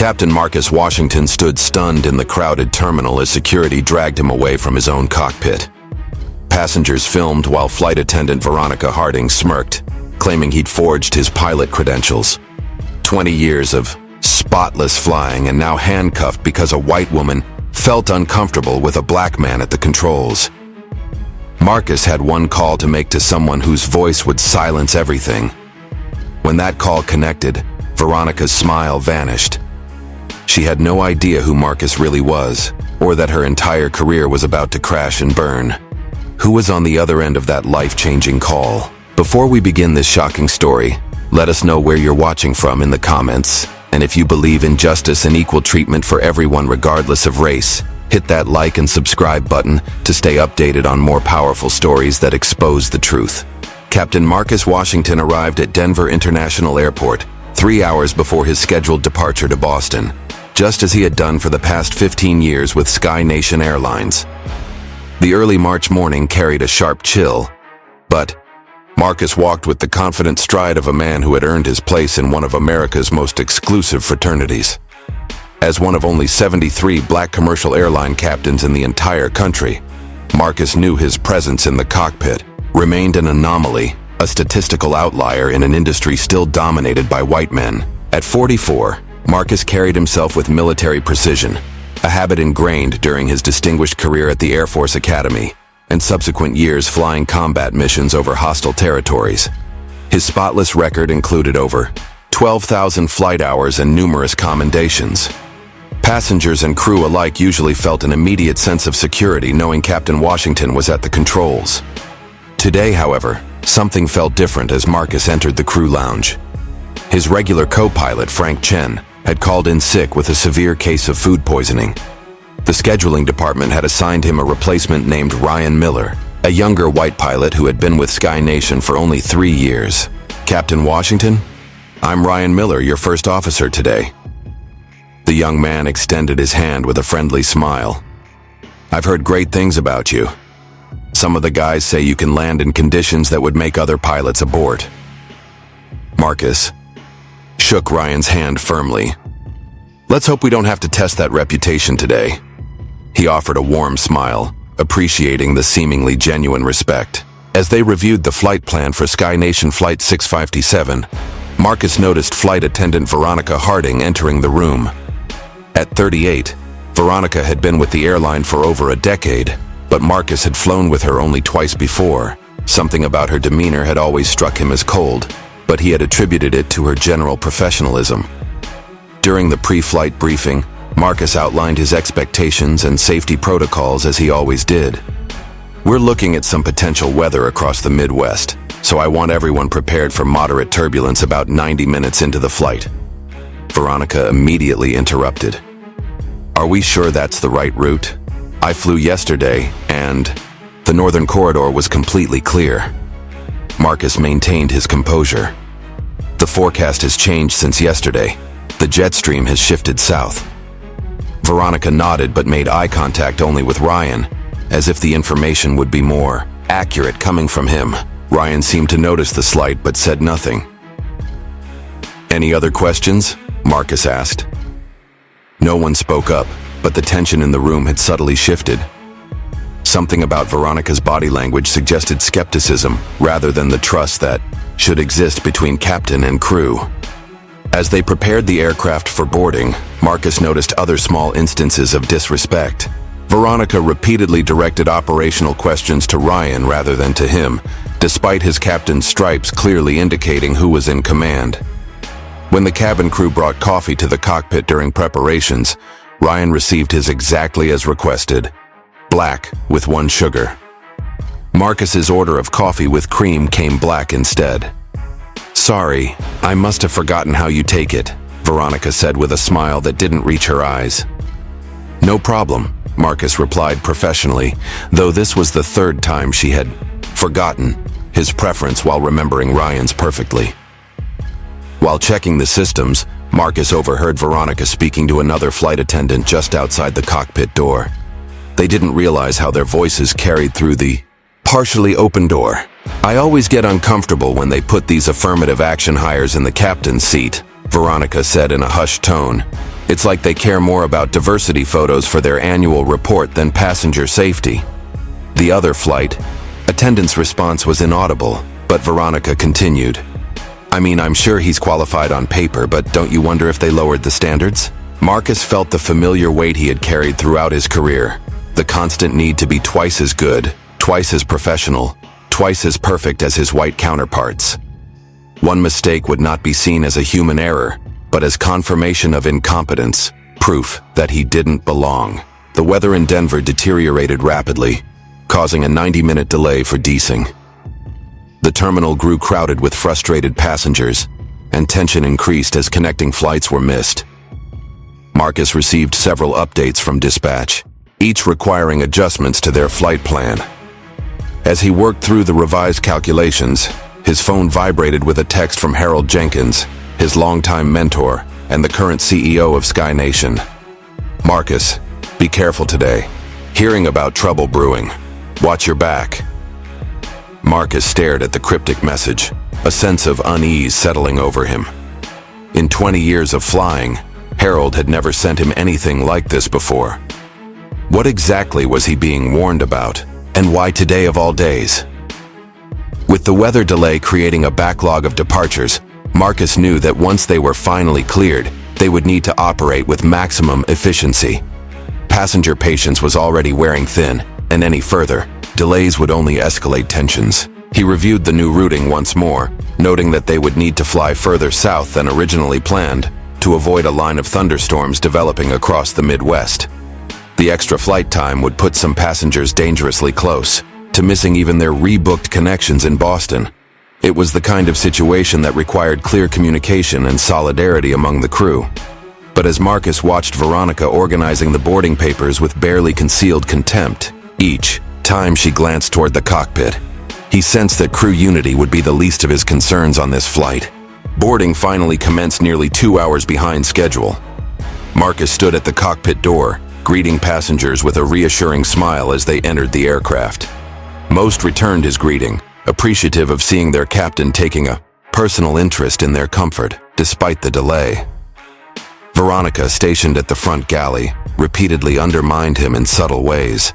Captain Marcus Washington stood stunned in the crowded terminal as security dragged him away from his own cockpit. Passengers filmed while flight attendant Veronica Harding smirked, claiming he'd forged his pilot credentials. 20 years of spotless flying and now handcuffed because a white woman felt uncomfortable with a black man at the controls. Marcus had one call to make to someone whose voice would silence everything. When that call connected, Veronica's smile vanished. She had no idea who Marcus really was, or that her entire career was about to crash and burn. Who was on the other end of that life-changing call? Before we begin this shocking story, let us know where you're watching from in the comments. And if you believe in justice and equal treatment for everyone regardless of race, hit that like and subscribe button to stay updated on more powerful stories that expose the truth. Captain Marcus Washington arrived at Denver International Airport 3 hours before his scheduled departure to Boston, just as he had done for the past 15 years with Sky Nation Airlines. The early March morning carried a sharp chill, but Marcus walked with the confident stride of a man who had earned his place in one of America's most exclusive fraternities. As one of only 73 black commercial airline captains in the entire country, Marcus knew his presence in the cockpit remained an anomaly, a statistical outlier in an industry still dominated by white men. At 44, Marcus carried himself with military precision, a habit ingrained during his distinguished career at the Air Force Academy and subsequent years flying combat missions over hostile territories. His spotless record included over 12,000 flight hours and numerous commendations. Passengers and crew alike usually felt an immediate sense of security knowing Captain Washington was at the controls. Today, however, something felt different as Marcus entered the crew lounge. His regular co-pilot, Frank Chen, had called in sick with a severe case of food poisoning. The scheduling department had assigned him a replacement named Ryan Miller, a younger white pilot who had been with Sky Nation for only 3 years. "Captain Washington, I'm Ryan Miller, your first officer today." The young man extended his hand with a friendly smile. "I've heard great things about you. Some of the guys say you can land in conditions that would make other pilots abort." Marcus shook Ryan's hand firmly. "Let's hope we don't have to test that reputation today." He offered a warm smile, appreciating the seemingly genuine respect. As they reviewed the flight plan for Sky Nation Flight 657, Marcus noticed flight attendant Veronica Harding entering the room. At 38, Veronica had been with the airline for over a decade, but Marcus had flown with her only twice before. Something about her demeanor had always struck him as cold, but he had attributed it to her general professionalism. During the pre-flight briefing, Marcus outlined his expectations and safety protocols as he always did. "We're looking at some potential weather across the Midwest, so I want everyone prepared for moderate turbulence about 90 minutes into the flight." Veronica immediately interrupted. "Are we sure that's the right route? I flew yesterday, and the northern corridor was completely clear." Marcus maintained his composure. "The forecast has changed since yesterday. The jet stream has shifted south." Veronica nodded but made eye contact only with Ryan, as if the information would be more accurate coming from him. Ryan seemed to notice the slight but said nothing. "Any other questions?" Marcus asked. No one spoke up, but the tension in the room had subtly shifted. Something about Veronica's body language suggested skepticism rather than the trust that should exist between captain and crew. As they prepared the aircraft for boarding, Marcus noticed other small instances of disrespect. Veronica repeatedly directed operational questions to Ryan rather than to him, despite his captain's stripes clearly indicating who was in command. When the cabin crew brought coffee to the cockpit during preparations, Ryan received his exactly as requested, black with 1 sugar. Marcus's order of coffee with cream came black instead. "Sorry, I must have forgotten how you take it," Veronica said with a smile that didn't reach her eyes. "No problem," Marcus replied professionally, though this was the 3rd time she had forgotten his preference while remembering Ryan's perfectly. While checking the systems, Marcus overheard Veronica speaking to another flight attendant just outside the cockpit door. They didn't realize how their voices carried through the partially open door. "I always get uncomfortable when they put these affirmative action hires in the captain's seat," Veronica said in a hushed tone. It's like they care more about diversity photos for their annual report than passenger safety. The other flight. Attendant's response was inaudible, but Veronica continued. I mean, I'm sure he's qualified on paper, but don't you wonder if they lowered the standards? Marcus felt the familiar weight he had carried throughout his career. The constant need to be twice as good, twice as professional, twice as perfect as his white counterparts. One mistake would not be seen as a human error, but as confirmation of incompetence, proof that he didn't belong. The weather in Denver deteriorated rapidly, causing a 90-minute delay for desing. The terminal grew crowded with frustrated passengers, and tension increased as connecting flights were missed. Marcus received several updates from dispatch, each requiring adjustments to their flight plan. As he worked through the revised calculations, his phone vibrated with a text from Harold Jenkins, his longtime mentor and the current CEO of Sky Nation. Marcus, be careful today. Hearing about trouble brewing. Watch your back. Marcus stared at the cryptic message, a sense of unease settling over him. In 20 years of flying, Harold had never sent him anything like this before. What exactly was he being warned about, and why today of all days? With the weather delay creating a backlog of departures, Marcus knew that once they were finally cleared, they would need to operate with maximum efficiency. Passenger patience was already wearing thin, and any further delays would only escalate tensions. He reviewed the new routing once more, noting that they would need to fly further south than originally planned to avoid a line of thunderstorms developing across the Midwest. The extra flight time would put some passengers dangerously close to missing even their rebooked connections in Boston. It was the kind of situation that required clear communication and solidarity among the crew. But as Marcus watched Veronica organizing the boarding papers with barely concealed contempt, each time she glanced toward the cockpit, he sensed that crew unity would be the least of his concerns on this flight. Boarding finally commenced nearly 2 hours behind schedule. Marcus stood at the cockpit door, greeting passengers with a reassuring smile as they entered the aircraft. Most returned his greeting, appreciative of seeing their captain taking a personal interest in their comfort, despite the delay. Veronica, stationed at the front galley, repeatedly undermined him in subtle ways.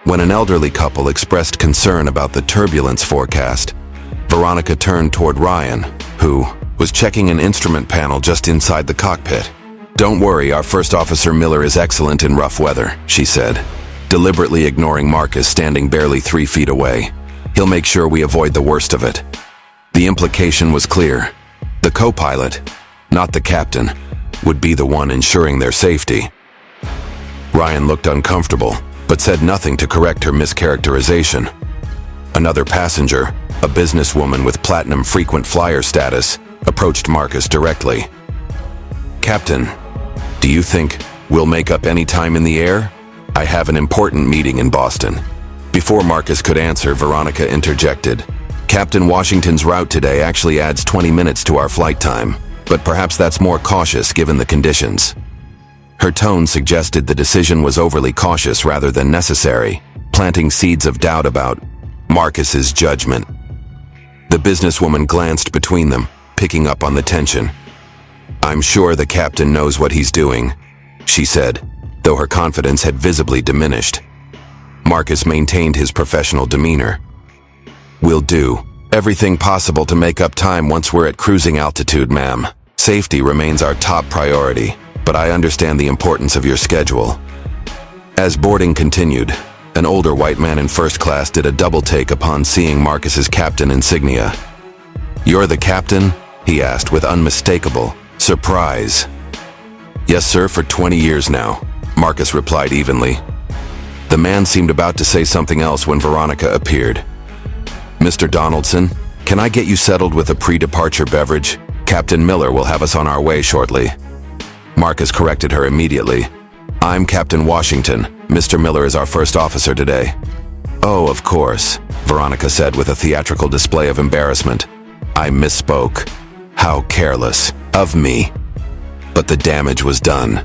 When an elderly couple expressed concern about the turbulence forecast, Veronica turned toward Ryan, who was checking an instrument panel just inside the cockpit. "Don't worry, our First Officer Miller is excellent in rough weather," she said, deliberately ignoring Marcus standing barely 3 feet away. "He'll make sure we avoid the worst of it." The implication was clear. The co-pilot, not the captain, would be the one ensuring their safety. Ryan looked uncomfortable, but said nothing to correct her mischaracterization. Another passenger, a businesswoman with platinum frequent flyer status, approached Marcus directly. "Captain, do you think we'll make up any time in the air? I have an important meeting in Boston." Before Marcus could answer, Veronica interjected. "Captain Washington's route today actually adds 20 minutes to our flight time, but perhaps that's more cautious given the conditions." Her tone suggested the decision was overly cautious rather than necessary, planting seeds of doubt about Marcus's judgment. The businesswoman glanced between them, picking up on the tension. "I'm sure the captain knows what he's doing," she said, though her confidence had visibly diminished. Marcus maintained his professional demeanor. "We'll do everything possible to make up time once we're at cruising altitude, ma'am. Safety remains our top priority, but I understand the importance of your schedule." As boarding continued, an older white man in first class did a double take upon seeing Marcus's captain insignia. "You're the captain?" he asked with unmistakable surprise. "Yes, sir, for 20 years now," Marcus replied evenly. The man seemed about to say something else when Veronica appeared. "Mr. Donaldson, can I get you settled with a pre-departure beverage? Captain Miller will have us on our way shortly." Marcus corrected her immediately. "I'm Captain Washington. Mr. Miller is our first officer today." "Oh, of course," Veronica said with a theatrical display of embarrassment. "I misspoke. How careless of me." But the damage was done.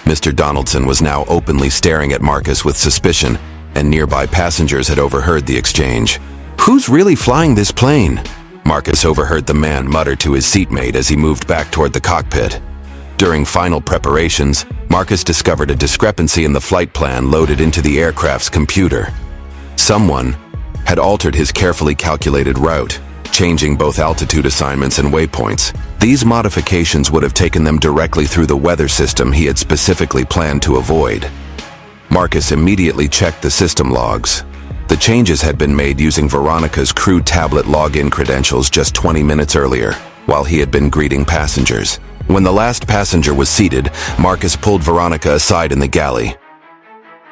Mr. Donaldson was now openly staring at Marcus with suspicion, and nearby passengers had overheard the exchange. "Who's really flying this plane?" Marcus overheard the man mutter to his seatmate as he moved back toward the cockpit. During final preparations, Marcus discovered a discrepancy in the flight plan loaded into the aircraft's computer. Someone had altered his carefully calculated route, changing both altitude assignments and waypoints. These modifications would have taken them directly through the weather system he had specifically planned to avoid. Marcus immediately checked the system logs. The changes had been made using Veronica's crew tablet login credentials just 20 minutes earlier, while he had been greeting passengers. When the last passenger was seated, Marcus pulled Veronica aside in the galley.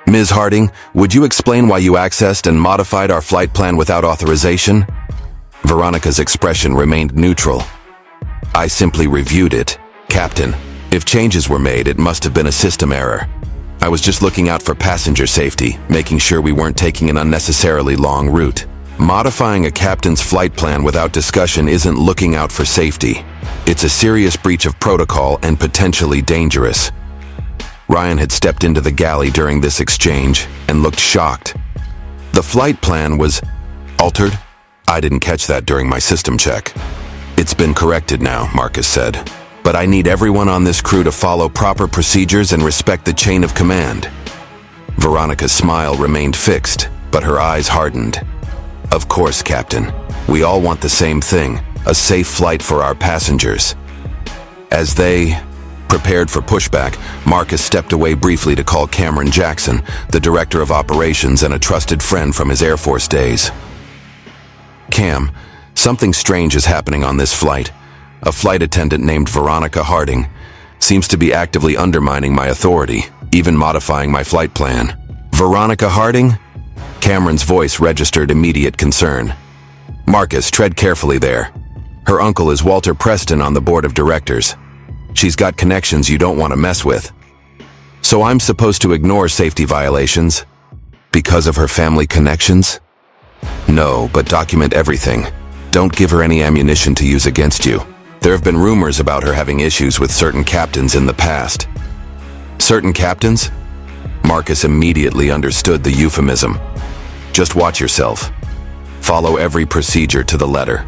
"Ms. Harding, would you explain why you accessed and modified our flight plan without authorization?" Veronica's expression remained neutral. "I simply reviewed it, Captain. If changes were made, it must have been a system error. I was just looking out for passenger safety, making sure we weren't taking an unnecessarily long route. Modifying a captain's flight plan without discussion isn't looking out for safety. It's a serious breach of protocol and potentially dangerous." Ryan had stepped into the galley during this exchange and looked shocked. "The flight plan was altered? I didn't catch that during my system check." "It's been corrected now," Marcus said. "But I need everyone on this crew to follow proper procedures and respect the chain of command." Veronica's smile remained fixed, but her eyes hardened. "Of course, Captain. We all want the same thing, a safe flight for our passengers." As they prepared for pushback, Marcus stepped away briefly to call Cameron Jackson, the director of operations and a trusted friend from his Air Force days. "Cam, something strange is happening on this flight. A flight attendant named Veronica Harding seems to be actively undermining my authority, even modifying my flight plan." "Veronica Harding?" Cameron's voice registered immediate concern. "Marcus, tread carefully there. Her uncle is Walter Preston on the board of directors. She's got connections you don't want to mess with." "So I'm supposed to ignore safety violations because of her family connections?" "No, but document everything. Don't give her any ammunition to use against you. There have been rumors about her having issues with certain captains in the past." "Certain captains?" Marcus immediately understood the euphemism. "Just watch yourself. Follow every procedure to the letter."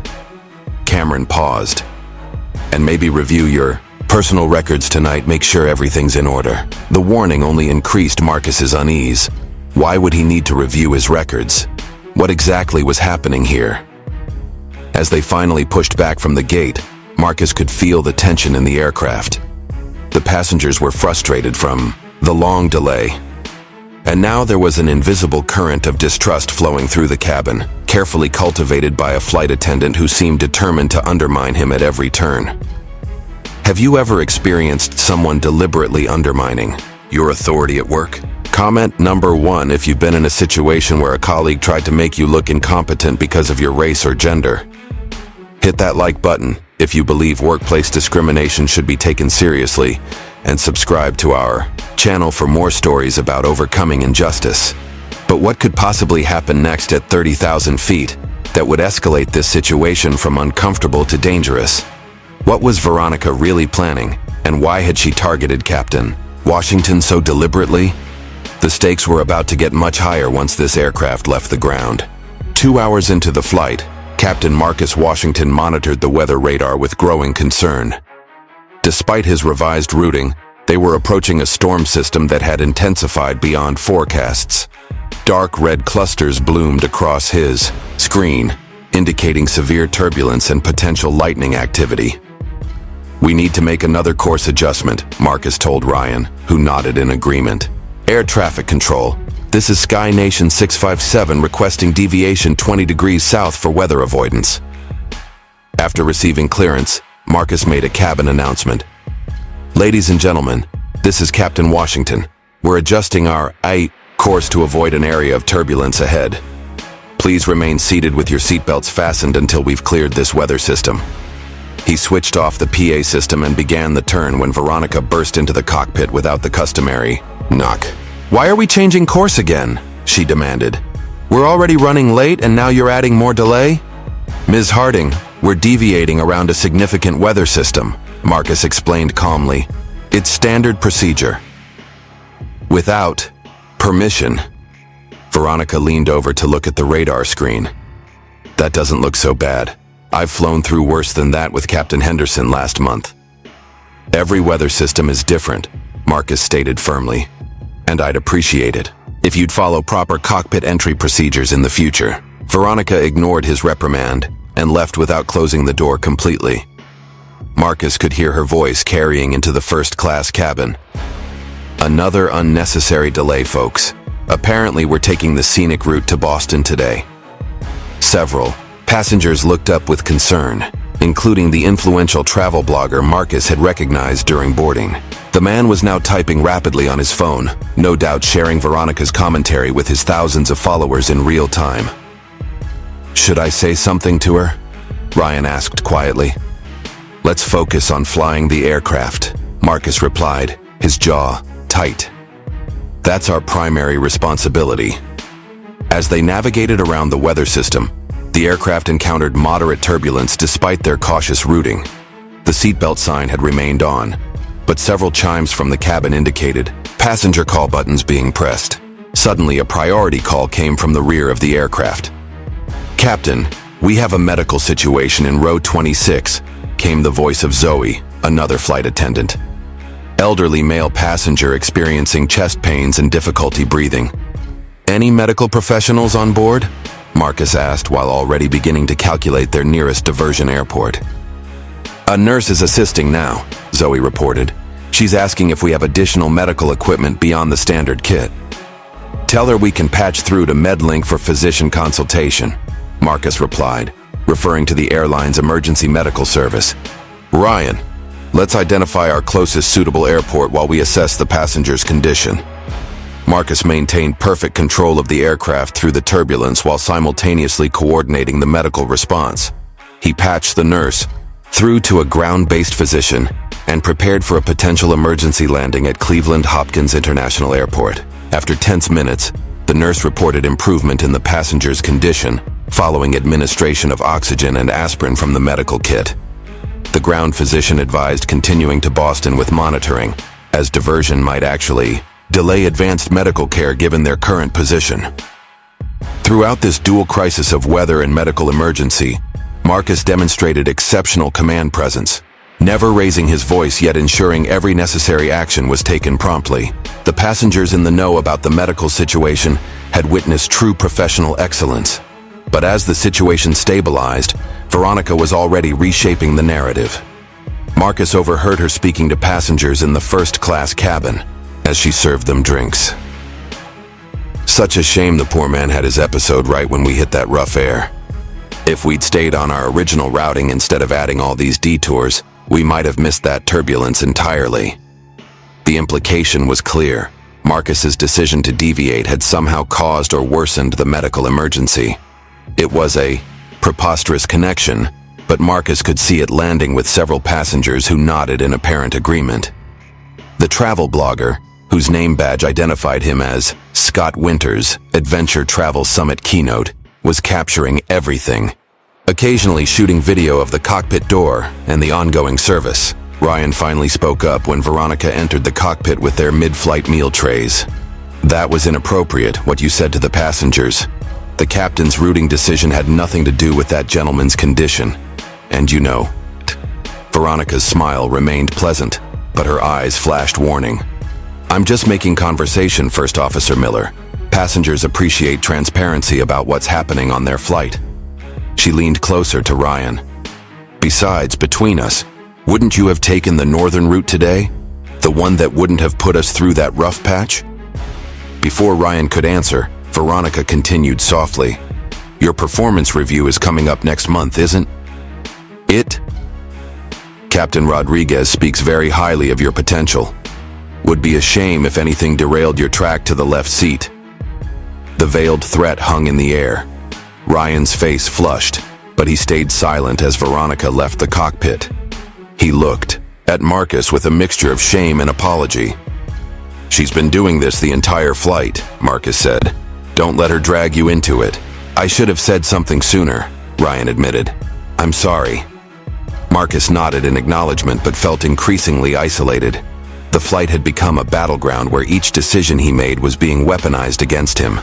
Cameron paused. "And maybe review your personal records tonight, make sure everything's in order." The warning only increased Marcus's unease. Why would he need to review his records? What exactly was happening here? As they finally pushed back from the gate, Marcus could feel the tension in the aircraft. The passengers were frustrated from the long delay. And now there was an invisible current of distrust flowing through the cabin, carefully cultivated by a flight attendant who seemed determined to undermine him at every turn. Have you ever experienced someone deliberately undermining your authority at work? Comment number 1 if you've been in a situation where a colleague tried to make you look incompetent because of your race or gender. Hit that like button if you believe workplace discrimination should be taken seriously, and subscribe to our channel for more stories about overcoming injustice. But what could possibly happen next at 30,000 feet that would escalate this situation from uncomfortable to dangerous? What was Veronica really planning, and why had she targeted Captain Washington so deliberately? The stakes were about to get much higher once this aircraft left the ground. 2 hours into the flight, Captain Marcus Washington monitored the weather radar with growing concern. Despite his revised routing, they were approaching a storm system that had intensified beyond forecasts. Dark red clusters bloomed across his screen, indicating severe turbulence and potential lightning activity. "We need to make another course adjustment," Marcus told Ryan, who nodded in agreement. "Air traffic control. This is Sky Nation 657 requesting deviation 20 degrees south for weather avoidance." After receiving clearance, Marcus made a cabin announcement. "Ladies and gentlemen, this is Captain Washington. We're adjusting our course to avoid an area of turbulence ahead. Please remain seated with your seatbelts fastened until we've cleared this weather system." He switched off the PA system and began the turn when Veronica burst into the cockpit without the customary knock. "Why are we changing course again?" she demanded. "We're already running late and now you're adding more delay?" "Ms. Harding, we're deviating around a significant weather system," Marcus explained calmly. "It's standard procedure." Without permission, Veronica leaned over to look at the radar screen. "That doesn't look so bad. I've flown through worse than that with Captain Henderson last month." Every weather system is different, Marcus stated firmly. And I'd appreciate it if you'd follow proper cockpit entry procedures in the future. Veronica ignored his reprimand and left without closing the door completely. Marcus could hear her voice carrying into the first-class cabin. Another unnecessary delay, folks. Apparently, we're taking the scenic route to Boston today. Several passengers looked up with concern, including the influential travel blogger Marcus had recognized during boarding. The man was now typing rapidly on his phone, no doubt sharing Veronica's commentary with his thousands of followers in real time. Should I say something to her? Ryan asked quietly. Let's focus on flying the aircraft, Marcus replied, his jaw tight. That's our primary responsibility. As they navigated around the weather system, the aircraft encountered moderate turbulence despite their cautious routing. The seatbelt sign had remained on, but several chimes from the cabin indicated passenger call buttons being pressed. Suddenly, a priority call came from the rear of the aircraft. Captain, we have a medical situation in row 26, came the voice of Zoe, another flight attendant. Elderly male passenger experiencing chest pains and difficulty breathing. Any medical professionals on board? Marcus asked while already beginning to calculate their nearest diversion airport. A nurse is assisting now, Zoe reported. She's asking if we have additional medical equipment beyond the standard kit. Tell her we can patch through to MedLink for physician consultation, Marcus replied, referring to the airline's emergency medical service. Ryan, let's identify our closest suitable airport while we assess the passenger's condition. Marcus maintained perfect control of the aircraft through the turbulence while simultaneously coordinating the medical response. He patched the nurse through to a ground-based physician and prepared for a potential emergency landing at Cleveland Hopkins International Airport. After tense minutes, the nurse reported improvement in the passenger's condition following administration of oxygen and aspirin from the medical kit. The ground physician advised continuing to Boston with monitoring, as diversion might actually delay advanced medical care given their current position. Throughout this dual crisis of weather and medical emergency, Marcus demonstrated exceptional command presence, never raising his voice yet ensuring every necessary action was taken promptly. The passengers in the know about the medical situation had witnessed true professional excellence. But as the situation stabilized, Veronica was already reshaping the narrative. Marcus overheard her speaking to passengers in the first-class cabin as she served them drinks. Such a shame the poor man had his episode right when we hit that rough air. If we'd stayed on our original routing instead of adding all these detours, we might have missed that turbulence entirely. The implication was clear. Marcus's decision to deviate had somehow caused or worsened the medical emergency. It was a preposterous connection, but Marcus could see it landing with several passengers who nodded in apparent agreement. The travel blogger, whose name badge identified him as Scott Winters, Adventure Travel Summit Keynote, was capturing everything, occasionally shooting video of the cockpit door and the ongoing service. Ryan finally spoke up when Veronica entered the cockpit with their mid-flight meal trays. That was inappropriate, what you said to the passengers. The captain's routing decision had nothing to do with that gentleman's condition. And you know. Veronica's smile remained pleasant, but her eyes flashed warning. I'm just making conversation, First Officer Miller. Passengers appreciate transparency about what's happening on their flight. She leaned closer to Ryan. Besides, between us, wouldn't you have taken the northern route today? The one that wouldn't have put us through that rough patch? Before Ryan could answer, Veronica continued softly. Your performance review is coming up next month, isn't it? Captain Rodriguez speaks very highly of your potential. Would be a shame if anything derailed your track to the left seat. The veiled threat hung in the air. Ryan's face flushed, but he stayed silent as Veronica left the cockpit. He looked at Marcus with a mixture of shame and apology. She's been doing this the entire flight, Marcus said. Don't let her drag you into it. I should have said something sooner, Ryan admitted. I'm sorry. Marcus nodded in acknowledgement but felt increasingly isolated. The flight had become a battleground where each decision he made was being weaponized against him.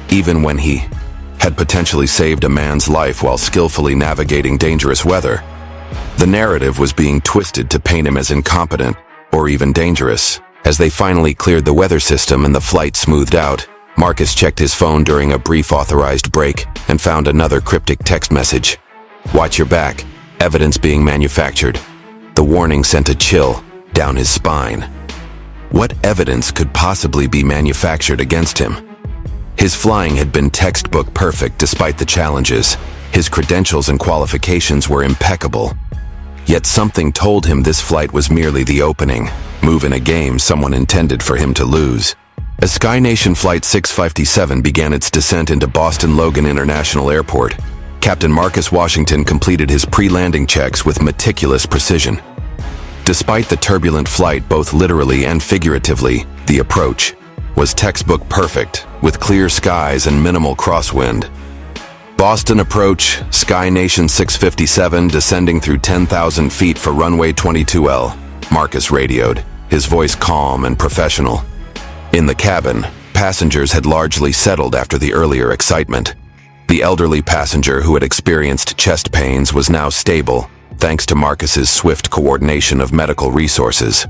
Even when he had potentially saved a man's life while skillfully navigating dangerous weather, The narrative was being twisted to paint him as incompetent or even dangerous. As they finally cleared the weather system and the flight smoothed out, Marcus checked his phone during a brief authorized break and found another cryptic text message. "Watch your back. Evidence being manufactured." The warning sent a chill down his spine. What evidence could possibly be manufactured against him? His flying had been textbook perfect despite the challenges. His credentials and qualifications were impeccable. Yet something told him this flight was merely the opening move in a game someone intended for him to lose. As SkyNation Flight 657 began its descent into Boston Logan International Airport, Captain Marcus Washington completed his pre-landing checks with meticulous precision. Despite the turbulent flight, both literally and figuratively, the approach was textbook perfect, with clear skies and minimal crosswind. "Boston approach, SkyNation 657 descending through 10,000 feet for runway 22L, Marcus radioed, his voice calm and professional. In the cabin, passengers had largely settled after the earlier excitement. The elderly passenger who had experienced chest pains was now stable, thanks to Marcus's swift coordination of medical resources.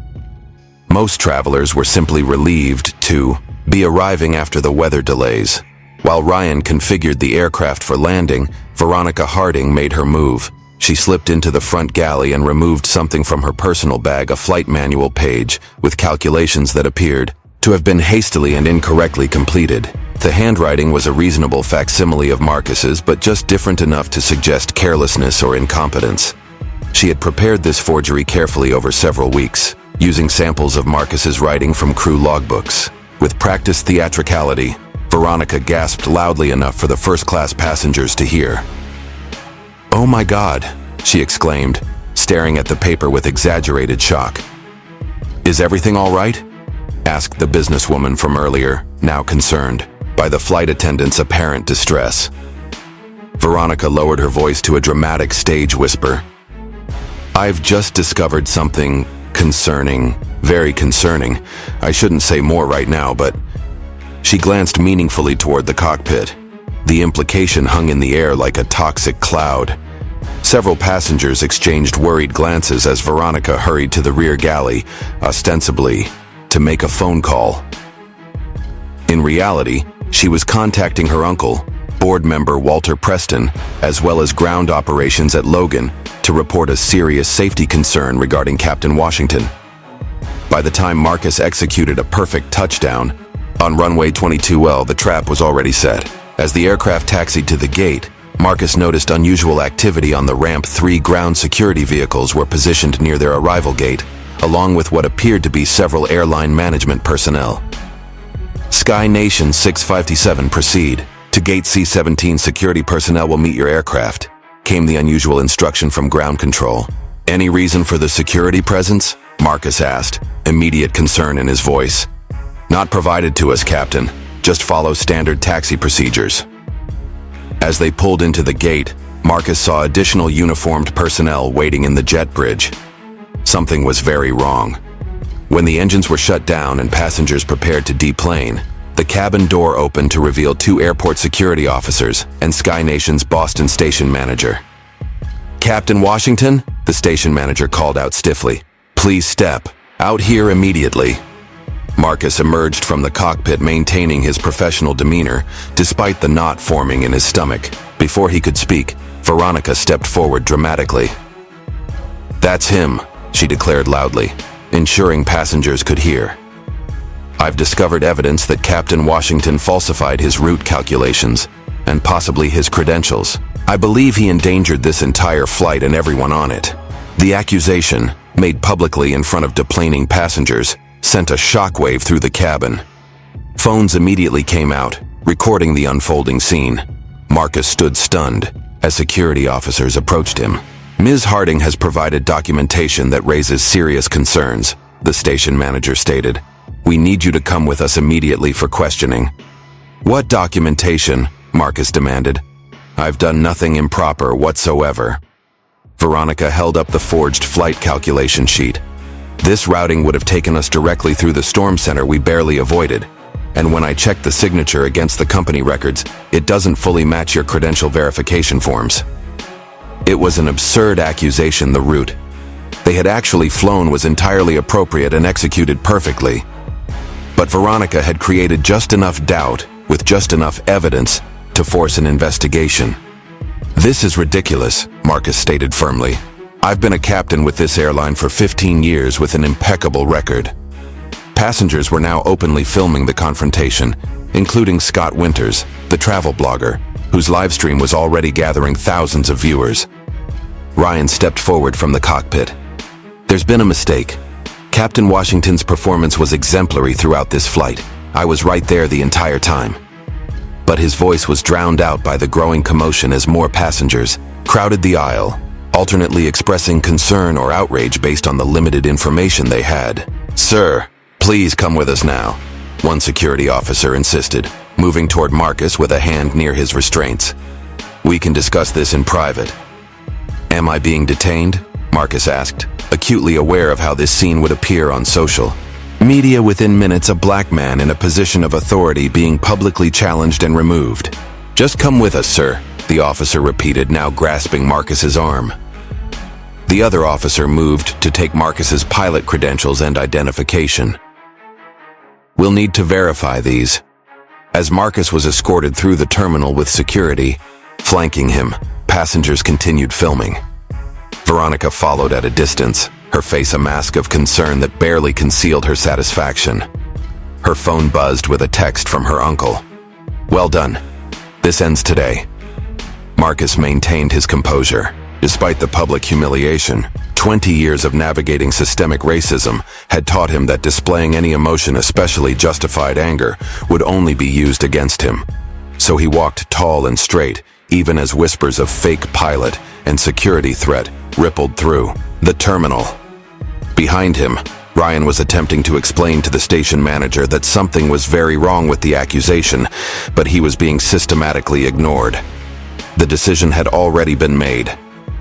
Most travelers were simply relieved to be arriving after the weather delays. While Ryan configured the aircraft for landing, Veronica Harding made her move. She slipped into the front galley and removed something from her personal bag, a flight manual page with calculations that appeared to have been hastily and incorrectly completed. The handwriting was a reasonable facsimile of Marcus's, but just different enough to suggest carelessness or incompetence. She had prepared this forgery carefully over several weeks, using samples of Marcus's writing from crew logbooks. With practiced theatricality, Veronica gasped loudly enough for the first-class passengers to hear. "Oh my God," she exclaimed, staring at the paper with exaggerated shock. "Is everything all right?" asked the businesswoman from earlier, now concerned by the flight attendant's apparent distress. Veronica lowered her voice to a dramatic stage whisper. "I've just discovered something concerning, very concerning. I shouldn't say more right now, but..." She glanced meaningfully toward the cockpit. The implication hung in the air like a toxic cloud. Several passengers exchanged worried glances as Veronica hurried to the rear galley, ostensibly to make a phone call. In reality, she was contacting her uncle, board member Walter Preston, as well as ground operations at Logan, to report a serious safety concern regarding Captain Washington. By the time Marcus executed a perfect touchdown, on runway 22L, the trap was already set. As the aircraft taxied to the gate, Marcus noticed unusual activity on the ramp. 3 ground security vehicles were positioned near their arrival gate, along with what appeared to be several airline management personnel. "SkyNation 657 proceed. To gate C-17, security personnel will meet your aircraft," came the unusual instruction from ground control. "Any reason for the security presence?" Marcus asked, immediate concern in his voice. "Not provided to us, Captain. Just follow standard taxi procedures." As they pulled into the gate, Marcus saw additional uniformed personnel waiting in the jet bridge. Something was very wrong. When the engines were shut down and passengers prepared to deplane, the cabin door opened to reveal 2 airport security officers and SkyNation's Boston station manager. "Captain Washington," the station manager called out stiffly, "please step out here immediately." Marcus emerged from the cockpit maintaining his professional demeanor, despite the knot forming in his stomach. Before he could speak, Veronica stepped forward dramatically. "That's him," she declared loudly, ensuring passengers could hear. "I've discovered evidence that Captain Washington falsified his route calculations, and possibly his credentials. I believe he endangered this entire flight and everyone on it." The accusation, made publicly in front of deplaning passengers, sent a shockwave through the cabin. Phones immediately came out, recording the unfolding scene. Marcus stood stunned as security officers approached him. "Ms. Harding has provided documentation that raises serious concerns," the station manager stated. "We need you to come with us immediately for questioning." "What documentation?" Marcus demanded. "I've done nothing improper whatsoever." Veronica held up the forged flight calculation sheet. "This routing would have taken us directly through the storm center we barely avoided. And when I checked the signature against the company records, it doesn't fully match your credential verification forms." It was an absurd accusation. The route they had actually flown was entirely appropriate and executed perfectly. But Veronica had created just enough doubt, with just enough evidence, to force an investigation. "This is ridiculous," Marcus stated firmly. "I've been a captain with this airline for 15 years with an impeccable record." Passengers were now openly filming the confrontation, including Scott Winters, the travel blogger, whose livestream was already gathering thousands of viewers. Ryan stepped forward from the cockpit. "There's been a mistake. Captain Washington's performance was exemplary throughout this flight. I was right there the entire time." But his voice was drowned out by the growing commotion as more passengers crowded the aisle, alternately expressing concern or outrage based on the limited information they had. "Sir, please come with us now," one security officer insisted, moving toward Marcus with a hand near his restraints. "We can discuss this in private." "Am I being detained?" Marcus asked, acutely aware of how this scene would appear on social media within minutes. A black man in a position of authority being publicly challenged and removed. "Just come with us, sir," the officer repeated, now grasping Marcus's arm. The other officer moved to take Marcus's pilot credentials and identification. "We'll need to verify these." As Marcus was escorted through the terminal with security flanking him, passengers continued filming. Veronica followed at a distance, her face a mask of concern that barely concealed her satisfaction. Her phone buzzed with a text from her uncle. "Well done. This ends today." Marcus maintained his composure. Despite the public humiliation, 20 years of navigating systemic racism had taught him that displaying any emotion, especially justified anger, would only be used against him. So he walked tall and straight, even as whispers of fake pilot and security threat rippled through the terminal. Behind him, Ryan was attempting to explain to the station manager that something was very wrong with the accusation, but he was being systematically ignored. The decision had already been made.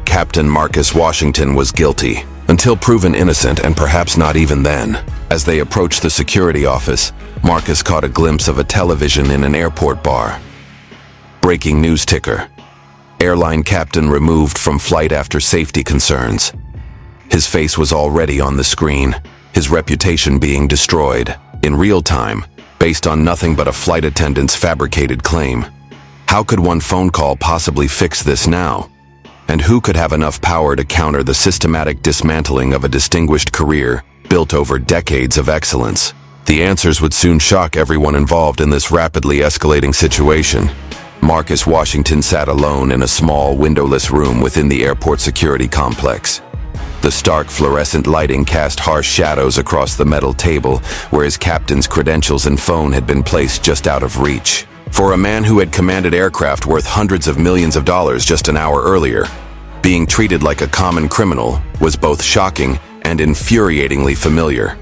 Captain Marcus Washington was guilty, until proven innocent, and perhaps not even then. As they approached the security office, Marcus caught a glimpse of a television in an airport bar. Breaking news ticker. Airline captain removed from flight after safety concerns. His face was already on the screen, his reputation being destroyed, in real time, based on nothing but a flight attendant's fabricated claim. How could one phone call possibly fix this now? And who could have enough power to counter the systematic dismantling of a distinguished career built over decades of excellence? The answers would soon shock everyone involved in this rapidly escalating situation. Marcus Washington sat alone in a small, windowless room within the airport security complex. The stark fluorescent lighting cast harsh shadows across the metal table where his captain's credentials and phone had been placed just out of reach. For a man who had commanded aircraft worth hundreds of millions of dollars just an hour earlier, being treated like a common criminal was both shocking and infuriatingly familiar.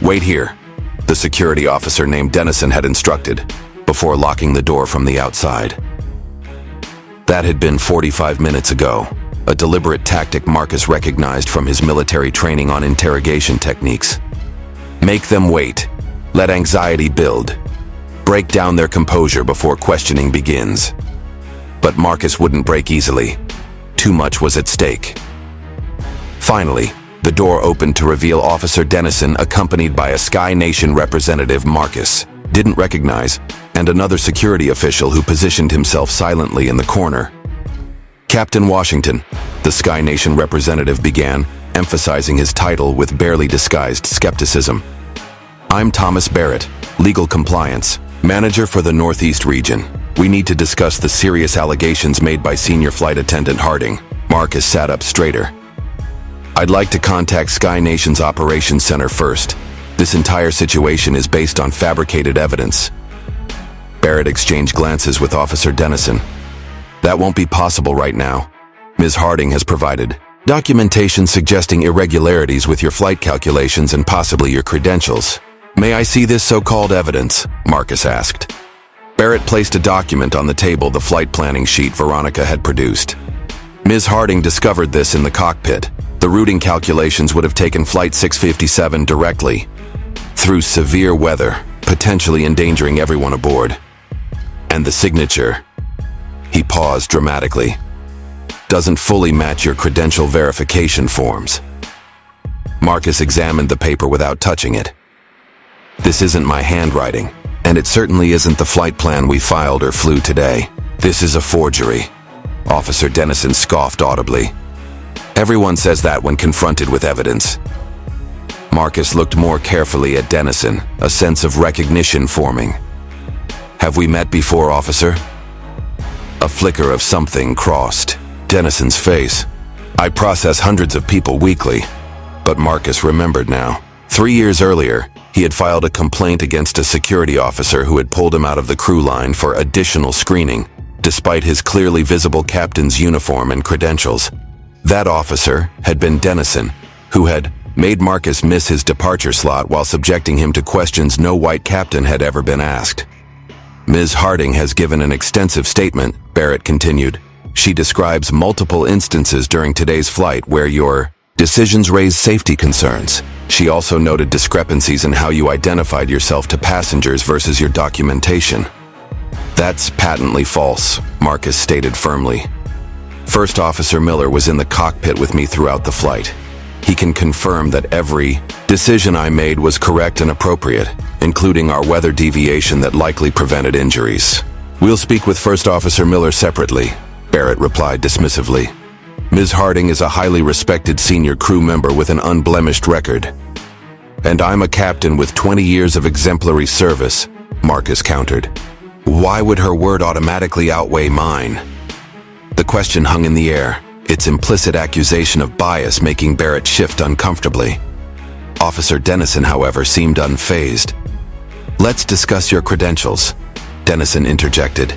"Wait here," the security officer named Dennison had instructed, before locking the door from the outside. That had been 45 minutes ago, a deliberate tactic Marcus recognized from his military training on interrogation techniques. Make them wait, let anxiety build, break down their composure before questioning begins. But Marcus wouldn't break easily. Too much was at stake. Finally, the door opened to reveal Officer Dennison accompanied by a Sky Nation representative Marcus didn't recognize, and another security official who positioned himself silently in the corner. "Captain Washington," the Sky Nation representative began, emphasizing his title with barely disguised skepticism. "I'm Thomas Barrett, Legal Compliance, Manager for the Northeast region. We need to discuss the serious allegations made by Senior Flight Attendant Harding." Marcus sat up straighter. "I'd like to contact Sky Nation's Operations Center first. This entire situation is based on fabricated evidence." Barrett exchanged glances with Officer Dennison. "That won't be possible right now. Ms. Harding has provided documentation suggesting irregularities with your flight calculations and possibly your credentials." "May I see this so-called evidence?" Marcus asked. Barrett placed a document on the table, the flight planning sheet Veronica had produced. "Ms. Harding discovered this in the cockpit. The routing calculations would have taken Flight 657 directly, through severe weather, potentially endangering everyone aboard. And the signature." He paused dramatically. doesn't fully match your credential verification forms. Marcus examined the paper without touching it. This isn't my handwriting, and it certainly isn't the flight plan we filed or flew today. This is a forgery. Officer Dennison scoffed audibly. Everyone says that when confronted with evidence. Marcus looked more carefully at Dennison, a sense of recognition forming. Have we met before, officer? A flicker of something crossed Dennison's face. I process hundreds of people weekly. But Marcus remembered now. 3 years earlier, he had filed a complaint against a security officer who had pulled him out of the crew line for additional screening, despite his clearly visible captain's uniform and credentials. That officer had been Dennison, who had made Marcus miss his departure slot while subjecting him to questions no white captain had ever been asked. Ms. Harding has given an extensive statement, Barrett continued. She describes multiple instances during today's flight where your decisions raised safety concerns. She also noted discrepancies in how you identified yourself to passengers versus your documentation. That's patently false, Marcus stated firmly. First Officer Miller was in the cockpit with me throughout the flight. He can confirm that every decision I made was correct and appropriate, including our weather deviation that likely prevented injuries. We'll speak with First Officer Miller separately, Barrett replied dismissively. Ms. Harding is a highly respected senior crew member with an unblemished record. And I'm a captain with 20 years of exemplary service, Marcus countered. Why would her word automatically outweigh mine? The question hung in the air, its implicit accusation of bias making Barrett shift uncomfortably. Officer Dennison, however, seemed unfazed. Let's discuss your credentials, Dennison interjected,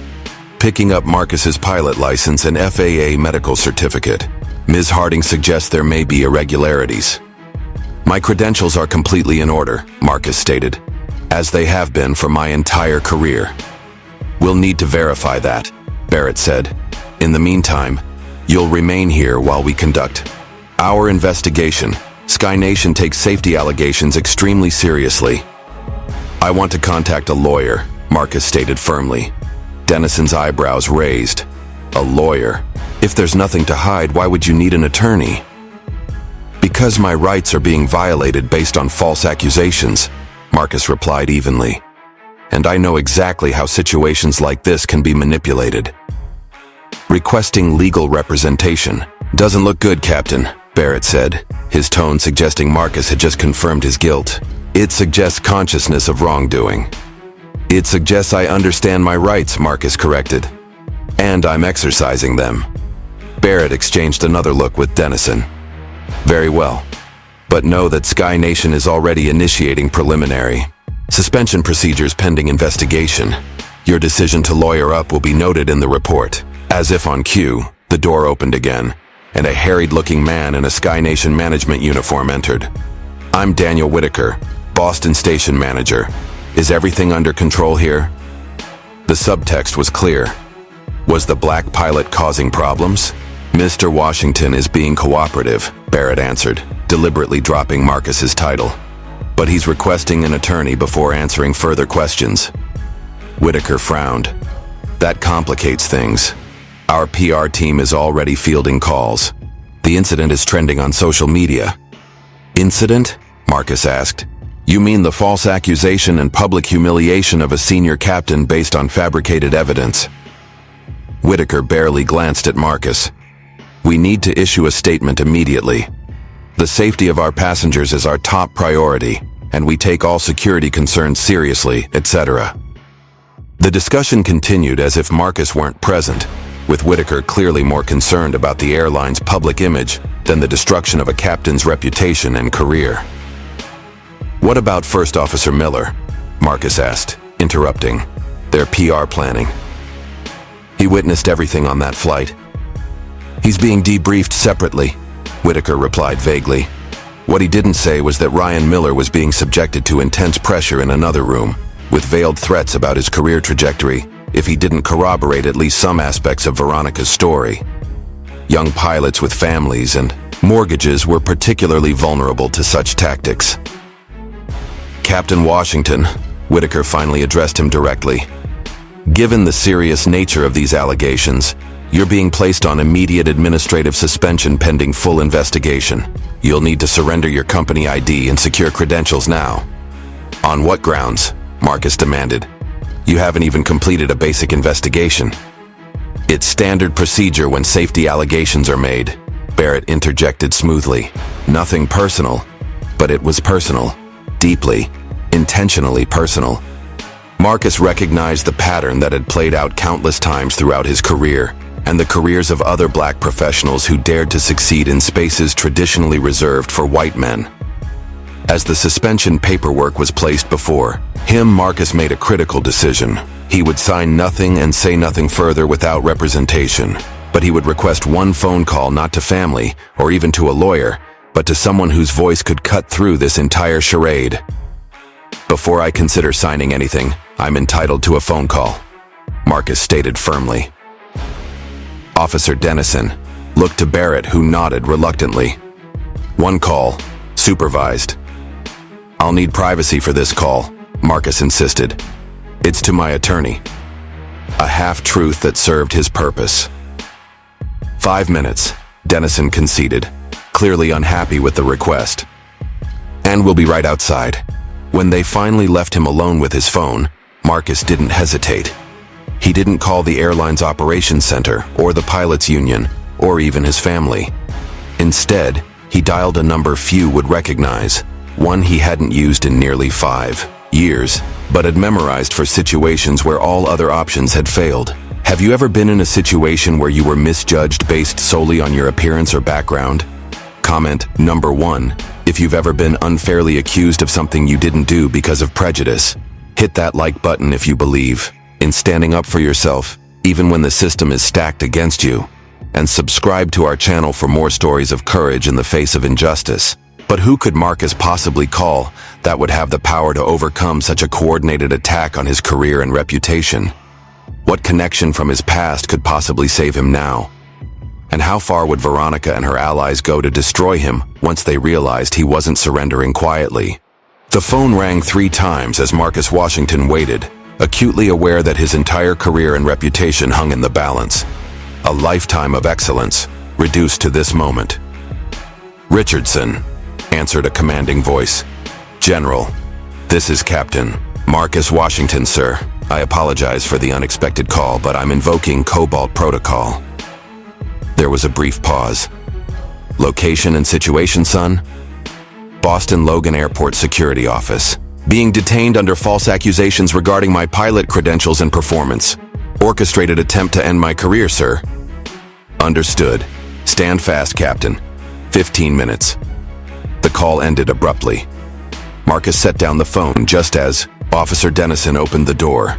picking up Marcus's pilot license and FAA medical certificate. Ms. Harding suggests there may be irregularities. My credentials are completely in order, Marcus stated, as they have been for my entire career. We'll need to verify that, Barrett said. In the meantime, you'll remain here while we conduct our investigation. Sky Nation takes safety allegations extremely seriously. I want to contact a lawyer, Marcus stated firmly. Dennison's eyebrows raised. A lawyer? If there's nothing to hide, why would you need an attorney? Because my rights are being violated based on false accusations, Marcus replied evenly. And I know exactly how situations like this can be manipulated. Requesting legal representation. Doesn't look good, Captain, Barrett said, his tone suggesting Marcus had just confirmed his guilt. It suggests consciousness of wrongdoing. It suggests I understand my rights, Marcus corrected. And I'm exercising them. Barrett exchanged another look with Dennison. Very well. But know that Sky Nation is already initiating preliminary suspension procedures pending investigation. Your decision to lawyer up will be noted in the report. As if on cue, the door opened again, and a harried-looking man in a Sky Nation management uniform entered. I'm Daniel Whitaker, Boston Station Manager. Is everything under control here? The subtext was clear. Was the black pilot causing problems? Mr. Washington is being cooperative, Barrett answered, deliberately dropping Marcus's title. But he's requesting an attorney before answering further questions. Whitaker frowned. That complicates things. Our PR team is already fielding calls. The incident is trending on social media. Incident? Marcus asked. You mean the false accusation and public humiliation of a senior captain based on fabricated evidence? Whitaker barely glanced at Marcus. We need to issue a statement immediately. The safety of our passengers is our top priority, and we take all security concerns seriously, etc. The discussion continued as if Marcus weren't present, with Whitaker clearly more concerned about the airline's public image than the destruction of a captain's reputation and career. What about First Officer Miller? Marcus asked, interrupting. Their PR planning. He witnessed everything on that flight. He's being debriefed separately, Whitaker replied vaguely. What he didn't say was that Ryan Miller was being subjected to intense pressure in another room, with veiled threats about his career trajectory if he didn't corroborate at least some aspects of Veronica's story. Young pilots with families and mortgages were particularly vulnerable to such tactics. Captain Washington, Whitaker finally addressed him directly. Given the serious nature of these allegations, You're being placed on immediate administrative suspension pending full investigation. You'll need to surrender your company ID and secure credentials now." "On what grounds?" Marcus demanded. "You haven't even completed a basic investigation." "It's standard procedure when safety allegations are made," Barrett interjected smoothly. "Nothing personal, but it was personal. Deeply, intentionally personal." Marcus recognized the pattern that had played out countless times throughout his career, and the careers of other black professionals who dared to succeed in spaces traditionally reserved for white men. As the suspension paperwork was placed before him, Marcus made a critical decision. He would sign nothing and say nothing further without representation, but he would request one phone call not to family or even to a lawyer, but to someone whose voice could cut through this entire charade. "Before I consider signing anything, I'm entitled to a phone call," Marcus stated firmly. Officer Dennison looked to Barrett, who nodded reluctantly. "One call, supervised." "I'll need privacy for this call," Marcus insisted. "It's to my attorney." A half-truth that served his purpose. 5 minutes, Dennison conceded, clearly unhappy with the request. "And we'll be right outside." When they finally left him alone with his phone, Marcus didn't hesitate. He didn't call the airline's operations center or the pilots' union or even his family. Instead, he dialed a number few would recognize, one he hadn't used in nearly 5 years, but had memorized for situations where all other options had failed. Have you ever been in a situation where you were misjudged based solely on your appearance or background? Comment number 1. If you've ever been unfairly accused of something you didn't do because of prejudice, hit that like button if you believe in standing up for yourself, even when the system is stacked against you. And subscribe to our channel for more stories of courage in the face of injustice. But who could Marcus possibly call that would have the power to overcome such a coordinated attack on his career and reputation? What connection from his past could possibly save him now? And how far would Veronica and her allies go to destroy him once they realized he wasn't surrendering quietly? The phone rang 3 times as Marcus Washington waited, acutely aware that his entire career and reputation hung in the balance. A lifetime of excellence, reduced to this moment. "Richardson," answered a commanding voice. "General, this is Captain Marcus Washington, sir. I apologize for the unexpected call, but I'm invoking Cobalt Protocol." There was a brief pause. "Location and situation, son?" "Boston Logan Airport Security Office. Being detained under false accusations regarding my pilot credentials and performance. Orchestrated attempt to end my career, sir." "Understood. Stand fast, Captain. 15 minutes. The call ended abruptly. Marcus set down the phone just as Officer Dennison opened the door.